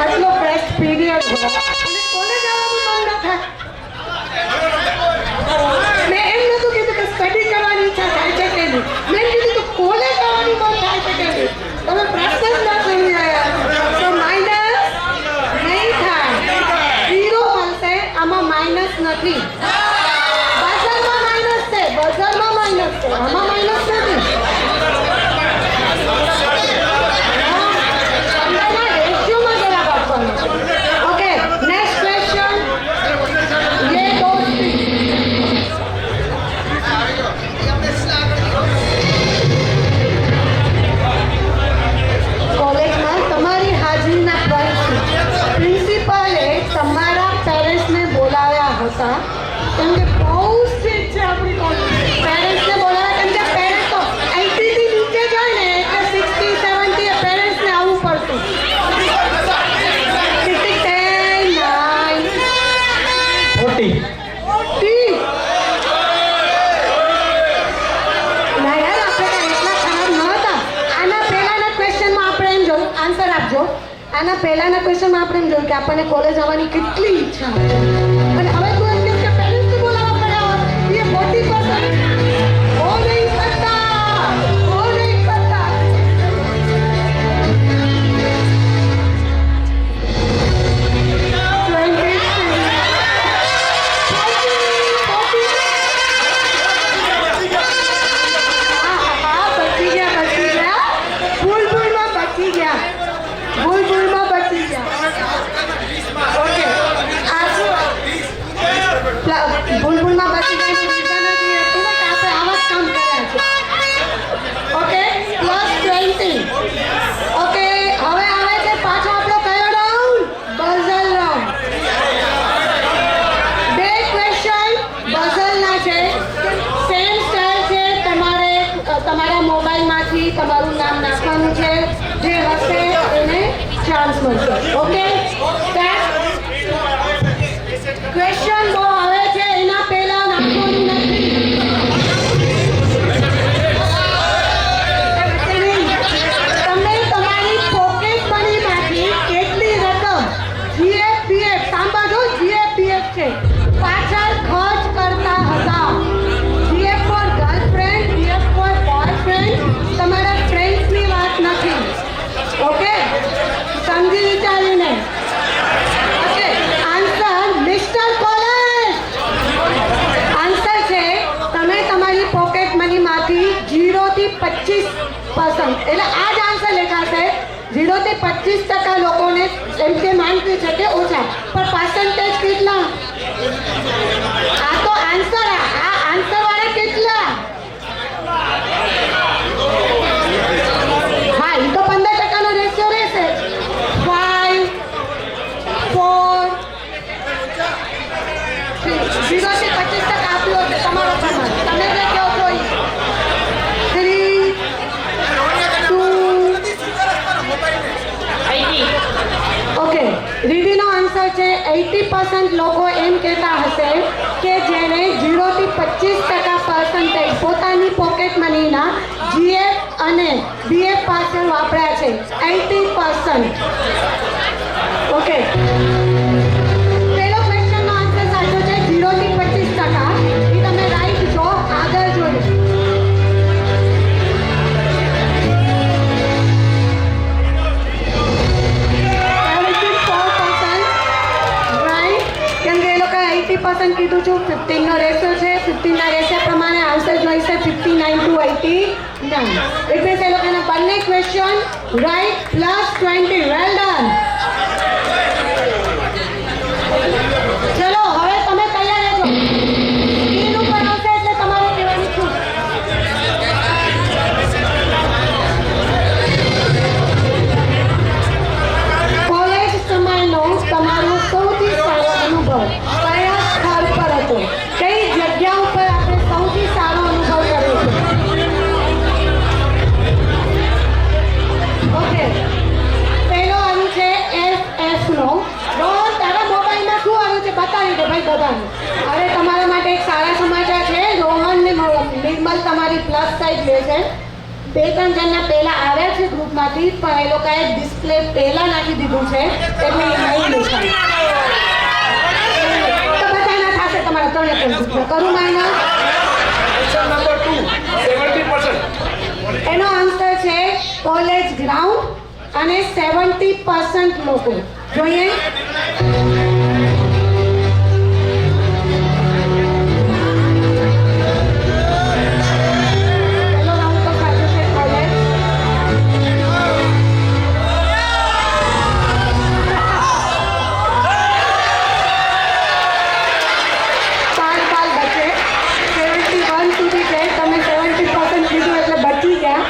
આટલો બેસ્ટ પીરિયડ હોય અને કોલેજ આવવાનું મન ન થાય. મેં એમ નતું કીધું કે સ્ટડી કરવાની ઈચ્છા થાય છે કે નહીં. મેં કીધું કે કોલેજ આવવાનું મન થાય છે કે નહીં. તમે પ્રશ્ન જ ના કરી રહ્યા. તો માઇનસ નહીં થાય, 0 મળશે. આમાં માઇનસ નથી. બજારમાં માઇનસ છે, બજારમાં માઇનસ છે, આમાં માઇનસ નથી. Okay next question. ये दोस्ती કોલેજમાં તમારી હાજરીના પર્ચી પ્રિન્સિપાલે તમારા પેરેન્ટ્સને બોલાવ્યા હતા. કેમ કે બહુ સ્ટ્રિક્ટ છે આપણી કોલેજ. પેરેન્ટ્સને બોલાવ્યા કેમ કે પેરેન્ટ્સ તો 80 થી નીચે જાય ને એટલે 60 70 પેરેન્ટ્સને આવવું પડતું. આના પહેલાના ક્વેશ્ચનમાં આપણે એમ જોયું કે આપણને કોલેજ આવવાની કેટલી ઈચ્છા છે અને હવે તું એમ કહે કે પેરેન્ટ્સને બોલાવવા પડ્યા હોય. એ 40% હો નહીં શકતા, હો નહીં શકતા. ચાન્સ મળશે. ઓકે, ક્વેશ્ચન બહુ આવે છે, એના પહેલા નાખવાનું નથી. તમે તમારી પોકેટ મનીમાંથી કેટલી રકમ જીએફપીએફ, સાંભળો, જીએફપીએફ છે, પાછળ ખર્ચ કરતા હતા. GF for girlfriend, GF for boyfriend, તમારા ફ્રેન્ડ્સની વાત નથી. ઓકે, સમજી વિચારીને. Okay, answer mister college. Answer છે તમે તમારી પોકેટ મનીમાંથી 0 થી 25%, એટલે આ જ આન્સર લેખાશે. 0 થી 25% લોકોને એમ કે માનતી છે કે ઓછા, પણ પર્સન્ટેજ કેટલા? આ તો આન્સર, આ આન્સર વાળા કેટલા? હા, એ તો 15% નો રેશિયો રહેશે. 5, 4, 0 થી 25% આપ્યો છે તમારો પ્રમાણ. તમે જે કહો છો એ 3, 2. ઓકે, રીડીનો આન્સર છે 80% લોકો એમ કહેતા હશે કે જેણે 0 થી 25% પર્સન્ટેજ પોતાની પોકેટ મનીના જીએફ અને બીએફ પાછળ વાપર્યા છે. 80%. ઓકે, પહેલો ક્વેશ્ચનનો આન્સર સાચો છે, 0 થી 25%. એ તમે રાઈટ છો. આગળ જોઈએ. કેમ કે એ લોકો 80% કીધું છું. 15 નો રેશિયો છે. 15 ના રેશિયો પ્રમાણે આન્સર જોઈશે 59 to 89. એટલે એ લોકોના બંને ક્વેશ્ચન રાઈટ +20. Well done. ચલો, હવે તમે તૈયાર રહેજો. સ્ક્રીન ઉપર આવશે એટલે તમારે કહેવાનું છું. કોલેજ સમયનો તમારો સૌથી સારો અનુભવ કયા સ્થળ પર હતો? કઈ જગ્યા ઉપર આપણે સૌથી સારો અનુભવ કર્યો છે? ઓકે, પહેલો આવ્યું છે FF નો. રોહન, તારા મોબાઈલમાં શું આવ્યું છે બતાવી દે ભાઈ બધાને. હવે તમારા માટે એક સારા સમાચાર છે. રોહન ને નિર્મલ તમારી પ્લસ સાઈડ લે છે. 2-3 જણના પહેલા આવ્યા છે ગ્રુપમાંથી, પણ એ લોકોએ ડિસ્પ્લે પહેલા નાખી દીધું છે એટલે એ નહીં દેખાય. તો બધાના થશે તમારા 3 ગ્રુપમાં. કરું માઇનસ. નંબર 2, 70%. એનો આન્સર છે કોલેજ ગ્રાઉન્ડ અને 70% લોકો. જોઈએ. પહેલો રાઉન્ડ તો સાચો છે, કોલેજ. બાલ બચે. 71 સુધી છે. તમે 70% કીધું એટલે બચી ગયા.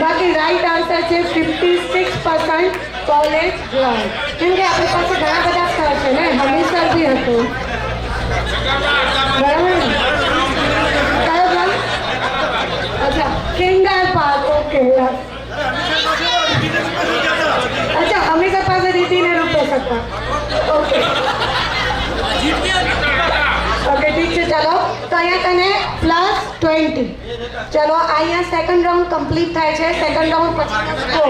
બાકી રાઈટ આન્સર છે 56% કોલેજ ગ્રાઉન્ડ. કેમ કે આપણી પાસે ઘણા બધા સ્થળ છે ને. હમીસર બી હતું, બરાબર ને? કયો ગ્રાઉન્ડ? અચ્છા, કિંગર પાર્ક. ઓકે, અચ્છા, હમીસર પાસે રીતિને રૂપે શકતા. ઓકે ઓકે, ઠીક છે. ચાલો, તો અહીંયા તને +20. ચલો, અહીંયા સેકન્ડ રાઉન્ડ કમ્પ્લીટ થાય છે. સેકન્ડ રાઉન્ડ પછી સ્કોર.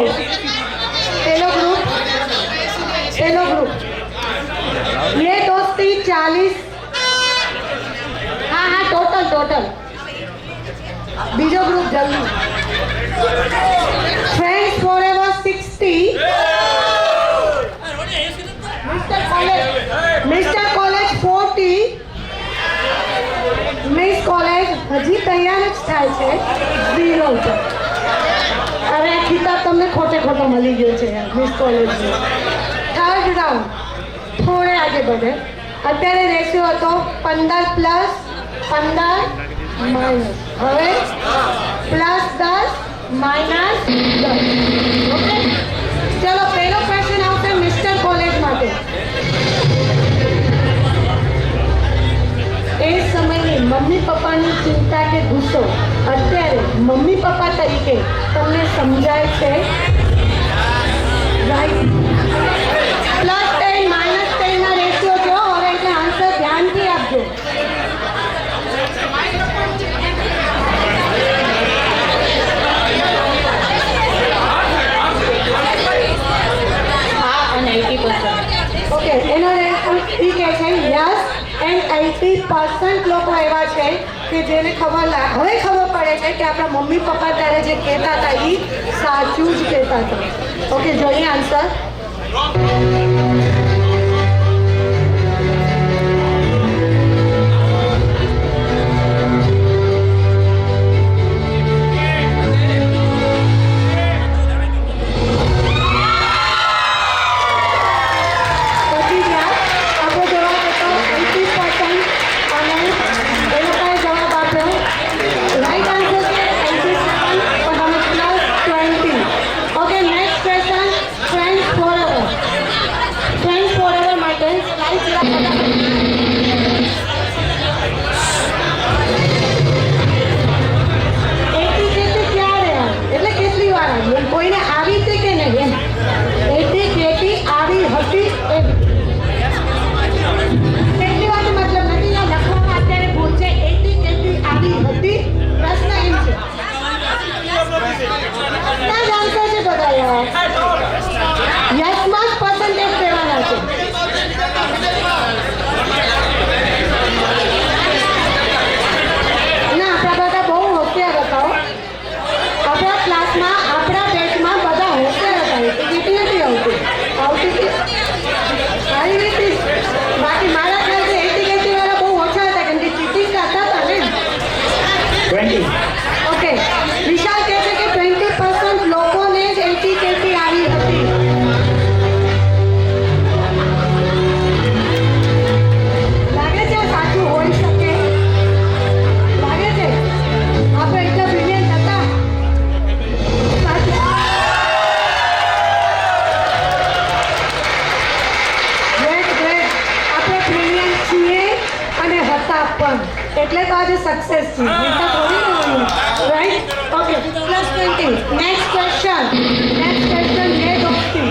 પહેલો ગ્રુપ ये दोस्ती 40. हाँ हाँ टोटल बीजो ग्रुप जल्दी. Friends forever 60. Mister college 40. Miss college हजी तैयार ज थाय छे 0 पर. अरे खिताब तमने खोटे खोटो मળી ગયો છે યાર મિસ કોલેજ. થર્ડ રાઉન્ડ થોડે આગે बढ़े. અત્યારે રેશિયો હતો 15 પ્લસ 15 માઇનસ. હવે +10 માઇનસ 10. ઓકે ચલો પહેલો ક્વેશ્ચન આવશે મિસ્ટર કોલેજ માટે. એ સમયની મમ્મી પપ્પાની ચિંતા કે ગુસ્સો અત્યારે મમ્મી પપ્પા તરીકે તમને સમજાય છે? રાઈટ. યસ એન્ડ 80% લોકો એવા છે કે જેને હવે ખબર પડે છે કે આપણા મમ્મી પપ્પા ત્યારે જે કહેતા હતા એ સાચું જ કહેતા હતા. ઓકે, જોઈએ આન્સર. કોઈને આવી હતી કે નહીં એમ એટી કેટી આવી હતી એમ એટલી વાત મતલબ નથી આ લખવામાં અત્યારે ભૂલ છે. એટી કેટી આવી હતી પ્રશ્ન એમ છે ના જાણતા છે બધા યાર યસમાં જ પર્સન્ટેજ દેવાના છે. ના આપણા બધા બહુ હોશિયાર હતા આપણા ક્લાસમાં આપણા બેચમાં બધા હોશિયાર હતા. એટી નથી આવતી સારી રીતે બાકી મારા ખ્યાલથી એટી કેટી વાળા બહુ ઓછા હતા કેમ કે ચીટિંગ કરતા હતા ને. 20. ઓકે, વિશાલ કહે છે કે 20% લોકોને જ એટી કેટી આવી હતી. લાગે છે સાચું હોઈ શકે? લાગે છે આપણે એટલા બ્રિલિયન્ટ હતા? સાચું. ગ્રેટ ગ્રેટ, આપણે બ્રિલિયન્ટ છીએ અને હતા પણ એટલે તો આજે સક્સેસ છે. રાઈટ? ઓકે, +20. નેક્સ્ટ ક્વેશ્ચન ये दोस्ती.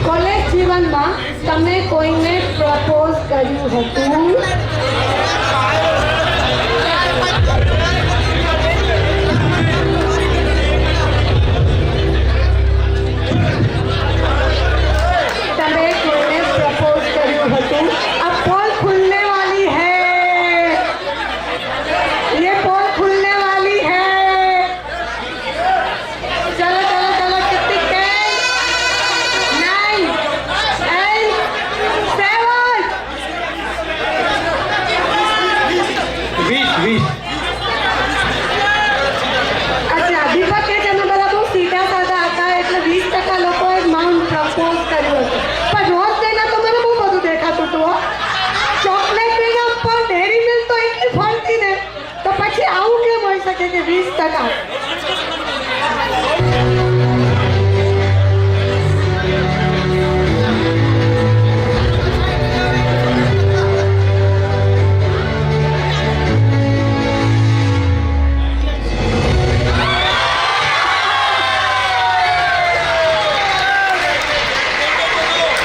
કોલેજ જીવનમાં તમે કોઈને પ્રપોઝ કર્યું હતું? તમે કોઈને પ્રપોઝ કર્યું હતું? अब पोल खुलने वाली है, ये पोल खुलने वाली है. चलो चलो चलो, कितनी 10 9 8 7. 20. અચ્છા, દીપક કે છે અમે બધા બહુ સીધા સાધા હતા એટલે 20% લોકોએ માઉન્ટ પ્રપોઝ કર્યું હતું. પણ રોજ દઈને તો મને બહુ બધું દેખાતું હતું હો. ચોકલેટ વિના પણ ડેરી મિલ્ક તો એટલી ફરતી ને તો પછી આવું કેમ હોઈ શકે કે 20%?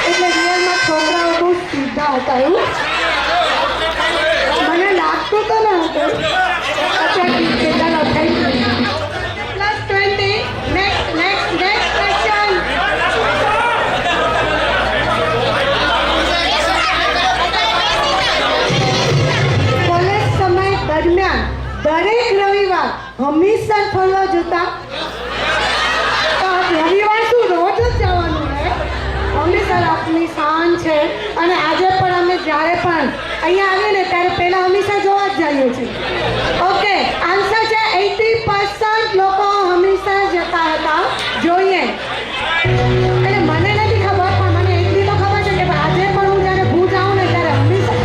એટલે રિયલમાં છોકરાઓ બહુ સીધા હતા એવું મને લાગતું તો ન હતું. અચ્છા ઠીક છે, ચાલો thank you. +20. Next question. College સમય દરમિયાન દરેક રવિવાર હંમેશા ફરવા જતા? તો રવિવાર શું રોજ જ જવાનું ને? હંમેશા આપની શાન છે અને આજે પણ અમે જ્યારે પણ અહીંયા આવીએ ને ત્યારે પહેલાં હંમેશા જોવા જ જઈએ છીએ. ઓકે, આન્સર છે 80% લોકો હંમેશા જતા હતા. જોઈએ એટલે મને નથી ખબર પણ મને એટલી તો ખબર છે કે આજે પણ હું જ્યારે ભુજ આવું ને ત્યારે હંમેશા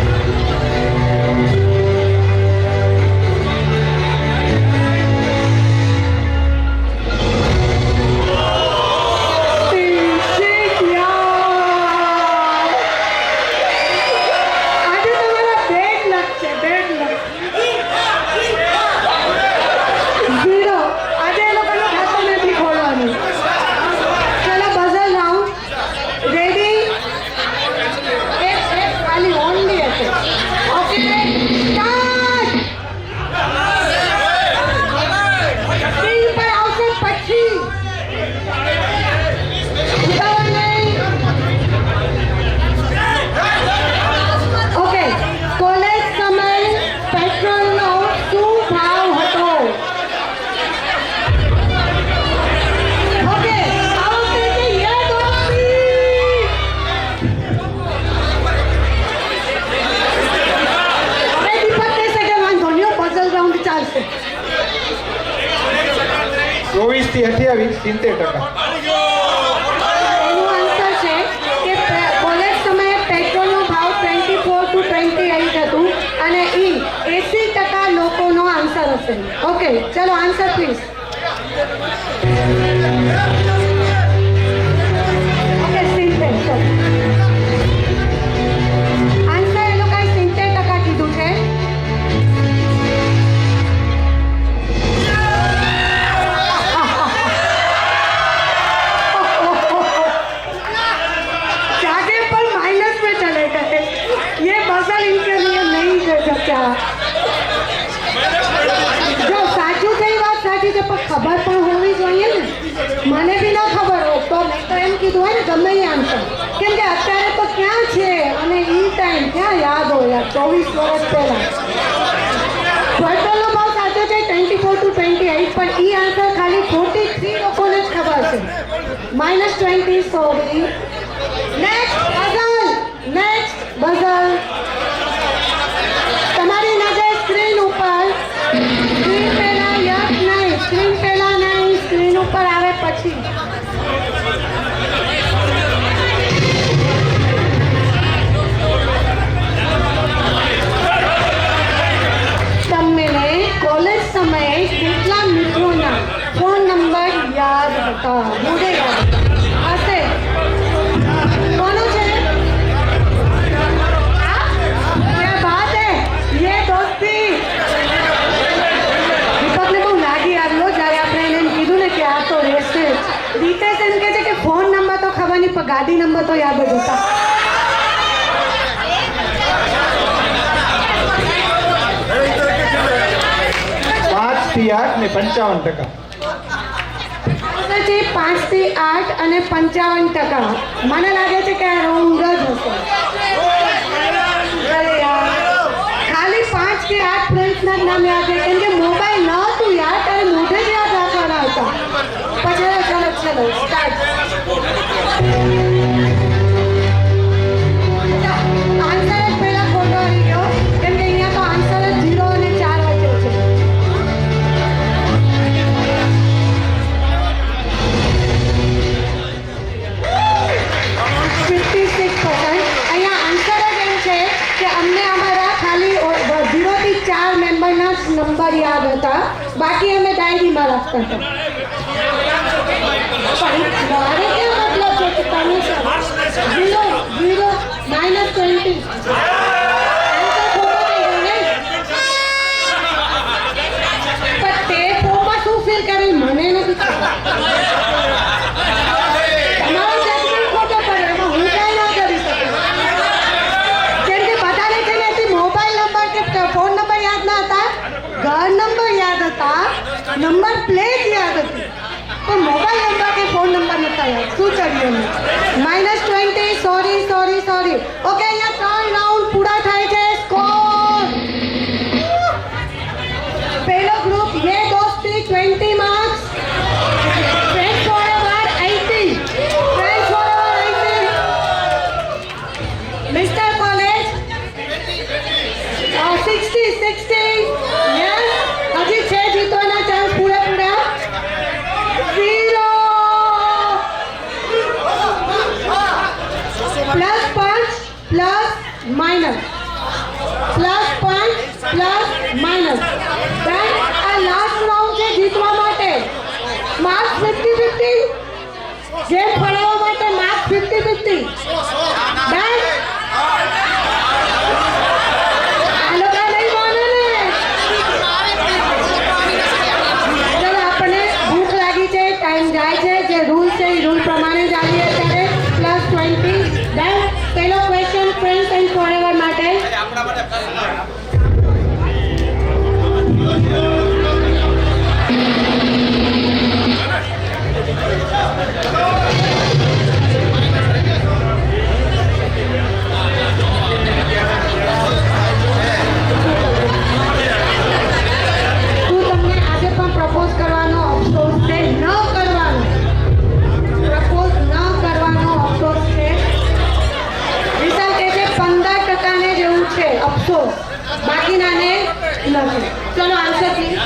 આજે તમારા બેડ લક છે, બેડ લક. 28 70%. એનું આન્સર છે કે કોલેજ સમયે પેટ્રોલનો ભાવ 24 to 28 હતું અને ઈ 80% લોકોનો આન્સર હશે. ઓકે, ચલો આન્સર પ્લીઝ. ઓકે, 70. આન્સર એ લોકોએ 70% કીધું છે. जाके पर माइनस में चले गए. ये बजल इनके लिए नहीं कर सकता. જો સાચું છે એ વાત સાચી છે પણ ખબર પણ હોવી જોઈએ ને. મને બી ના ખબર હોય તો મેં તો એમ કીધું હોય ને ગમે એ આન્સર. કેમ કે અત્યારે તો ક્યાં છે અને એ ટાઈમ ક્યાં યાદ હોય 24 વર્ષ પહેલા. પેટ્રોલનો ભાવ સાચો છે 24 to 28 પણ એ આન્સર ખાલી 43 લોકોને જ ખબર છે. -20 સોરી. નેક્સ્ટ બઝલ. તમારી નજર સ્ક્રીન ઉપર. સ્ક્રીન પહેલા યસ નહીં, સ્ક્રીન પહેલા નહીં, સ્ક્રીન ઉપર આવે પછી. તમને કોલેજ સમયે કેટલા મિત્રોના ફોન નંબર યાદ હતા? મુझे યાદ હતા. હશે. કોનો છે? क्या बात है, ये दोस्ती. દીપકને બહુ લાગી આવ્યો જ્યારે આપણે એને એમ કીધું ને કે આ તો રહેશે જ. રીતેશ એમ કહે છે કે ફોન નંબર તો ખબર નહીં પણ ગાડી નંબર તો યાદ જ હતા. 5 થી 8 ને 55%. છે 5 થી 8 અને 55%. મને લાગે છે કે આ રોંગ જ હશે. અરે યાર, ખાલી 5 કે 8 ફ્રેન્ડ્સના જ નામ યાદ છે કેમ કે મોબાઈલ ન હતું યાર ત્યારે મોઢે જ યાદ રાખવાના હતા. પછી ચલો સ્ટાર્ટ. આન્સર જ પહેલા ખોટો આવી ગયો કેમ કે અહીંયા તો આન્સર જ 0 અને 4 વચ્ચે છે. અહીંયા આન્સર જ એમ છે કે અમને અમારા ખાલી 0 થી 4 મેમ્બરના જ નંબર યાદ હતા. બાકી અમે ડાયરીમાં રાખતા હતા. પણ મારે કેવો મતલબ છે કે તમે 0 -20 પણ તે ફોર્મમાં શું ફીલ કરે મને નથી ખબર. તમારો જજમેન્ટ ખોટો પડે એમાં હું કાંઈ ના કરી શકું. કેમ કે બધાને છે ને મોબાઈલ નંબર કે ફોન નંબર યાદ ના હતા, ઘર નંબર યાદ હતા, નંબર પ્લેટ યાદ હતી પણ મોબાઈલ નંબર કે ફોન નંબર નતા યાદ. શું કરીએ -20. સોરી. ઓકે, અહીંયા 3 રાઉન્ડ પૂરા થાય છે. સ્કોર પહેલો ગ્રુપ ये दोस्ती 20 marks, friends forever 80, friends forever 80, mister college 60. Yes, હજી છે જીતવાના ચાન્સ પૂરેપૂરા. 0 +5 +−+5 Then આ લાસ્ટ રાઉન્ડ છે જીતવા માટે. માર્ક્સ 50-50, ગેમ ફળાવવા માટે માર્ક્સ 50-50. Then આ લોકો નહીં માને ને. ચલો, આપણને ભૂખ લાગી છે, ટાઈમ જાય છે, જે રૂલ છે એ રૂલ પ્રમાણે જ આવીએ ત્યારે. +20. Then પહેલો ક્વેશ્ચન ફ્રેન્ડ્સ એન્ડ ફોરએવર માટે. અફસોસ, બાકીનાને નથી. ચલો આન્સર પ્લીઝ.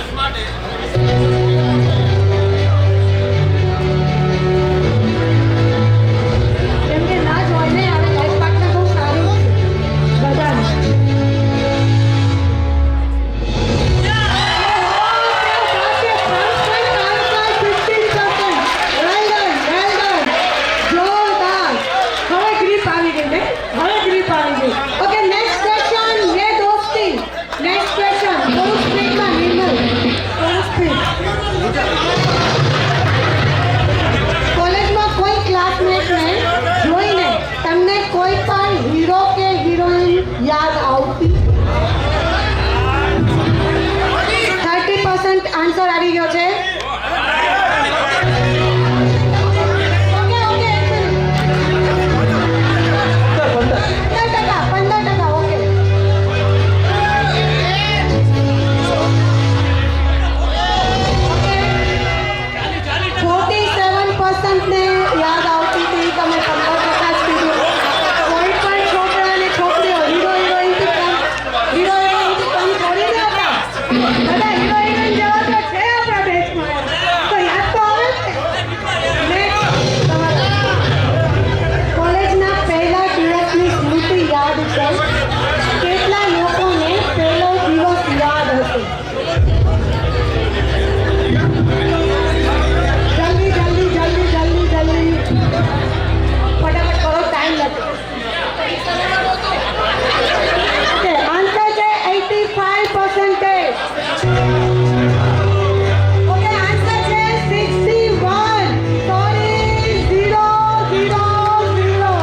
યાદ આવતી? 30% આન્સર આવી ગયો છે. Okay, okay, 15%, okay. ને યાદ આવતી હતી. તમે 15% જ કીધું. કોઈ પણ છોકરા અને છોકરીઓ હીરો હિરોઈનથી કમ થોડી ના હતા. બધા હીરો હિરોઈન જેવા તો છે આપણા દેશમાં, તો યાદ તો આવે જ ને. કોલેજના પહેલા દિવસની સ્મૃતિ યાદ છે. કેટલા લોકોને પહેલો દિવસ યાદ હશે? ફટાફટ કરો, ટાઈમ નથી. ઓકે, આન્સર છે 85%. ઓકે, આન્સર છે 61. સોરી, 0, 0, 0.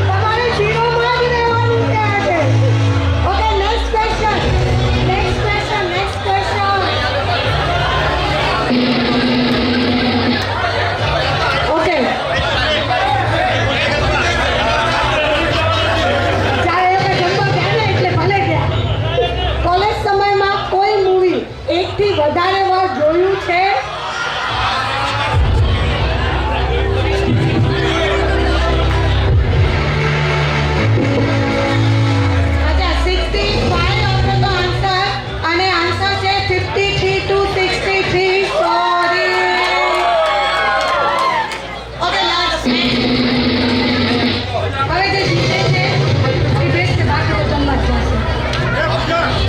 તમારે 0 માં જ રહેવાનું છે આજે. Okay, next question. Okay, college સમયમાં કોઈ મૂવી એકથી વધારે વાર જોયું છે? અચ્છા, 65 હતો તો આન્સર, અને આન્સર છે 53 to 63. સોરી. Okay, last. હવે જે જીતે છે એ બેસ્ટ, બાકી તો જમવા જ જશે.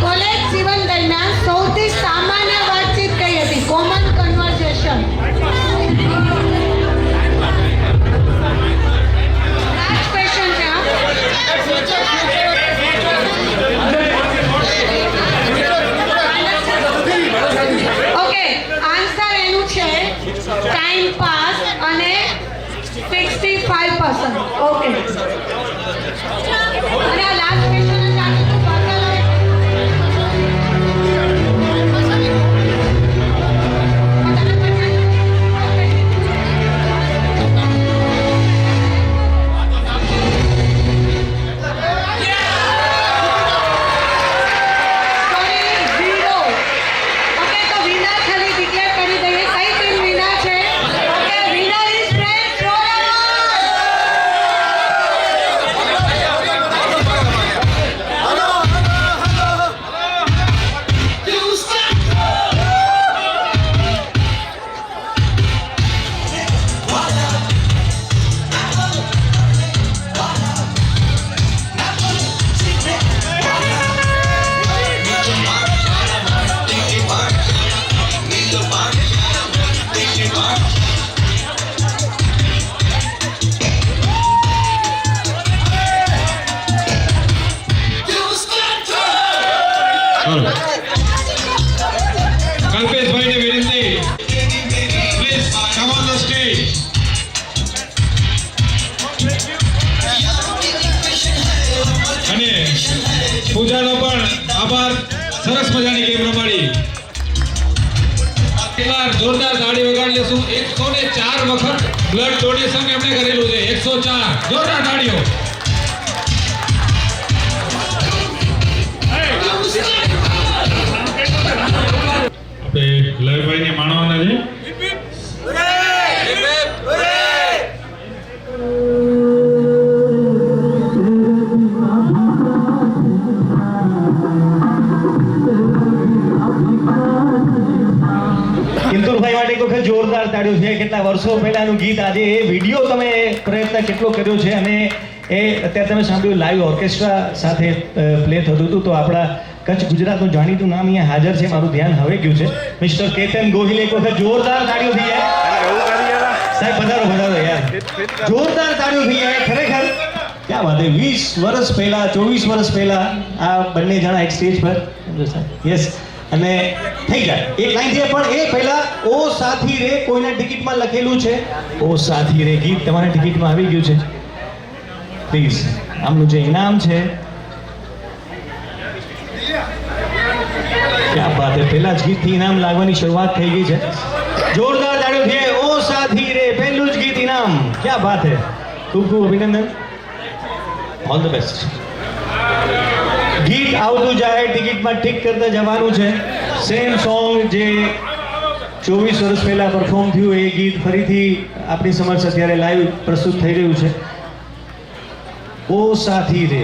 કોલેજ જીવન દરમિયાન સૌથી સામાન્ય વાતચીત કઈ હતી? Common conversation. લાસ્ટ ક્વેશ્ચન છે. ઓકે, આન્સર એનું છે ટાઈમ પાસ અને 65%. ઓકે, અને આ લાસ્ટ ક્વેશ્ચન જ આગળ તો પાછળ આવે. કલ્પેશભાઈને વિનંતી, please come on the stage. અને પૂજાનો પણ આભાર. સરસ મજાની ગેમ રમાડી. એકવાર જોરદાર તાળી વગાડી લેશું. 104 વખત બ્લડ ડોનેશન એમણે કરેલું છે. 104 જોરદાર તાળીઓ. આપણે લયભાઈને માણવાના છે. કિંતુરભાઈ માટે એક વખત જોરદાર તાળીઓ છે. કેટલા વર્ષો પહેલાનું ગીત, આજે એ વિડીયો તમે પ્રયત્ન કેટલો કર્યો છે, અને એ અત્યારે તમે સાંભળ્યું લાઈવ ઓર્કેસ્ટ્રા સાથે પ્લે થતું હતું. તો આપણા કચ્છ ગુજરાતનું જાણીતું નામ અહીંયા હાજર છે. મારું ધ્યાન હવે ગયું છે. મિસ્ટર કેતન ગોહિલ, એક વખત જોરદાર તાળીઓ થઈ જાય. સાહેબ પધારો પધારો યાર, જોરદાર તાળીઓ થઈ જાય. ખરેખર ક્યાં વાત છે. 20 વર્ષ પહેલા, 24 વર્ષ પહેલા આ બંને જણા એક સ્ટેજ પર, યસ, અને થઈ જાય એક લાઈન છે. પણ એ પહેલા ઓ સાથી રે કોઈના ટિકિટમાં લખેલું છે. ઓ સાથી રે ગીત તમારી ટિકિટમાં આવી ગયું છે. પ્લીઝ આમનું જે ઇનામ છે ક્યાં વાત છે, પહેલા જ ગીતથી ઇનામ લાગવાની શરૂઆત થઈ ગઈ છે. જોરદાર તાળીઓથી ઓ સાથી રે, પહેલું જ ગીત ઇનામ. ક્યાં વાત છે, ખૂબ ખૂબ અભિનંદન, ઓલ ધ બેસ્ટ. ગીત આવતું જાય, ટિકિટમાં ટિક કરતા જવાનું છે. સેમ સોંગ જે 24 વર્ષ પહેલા પરફોર્મ થયું એ ગીત ફરીથી આપણી સમક્ષ અત્યારે લાઈવ પ્રસ્તુત થઈ રહ્યું છે. ઓ સાથી રે.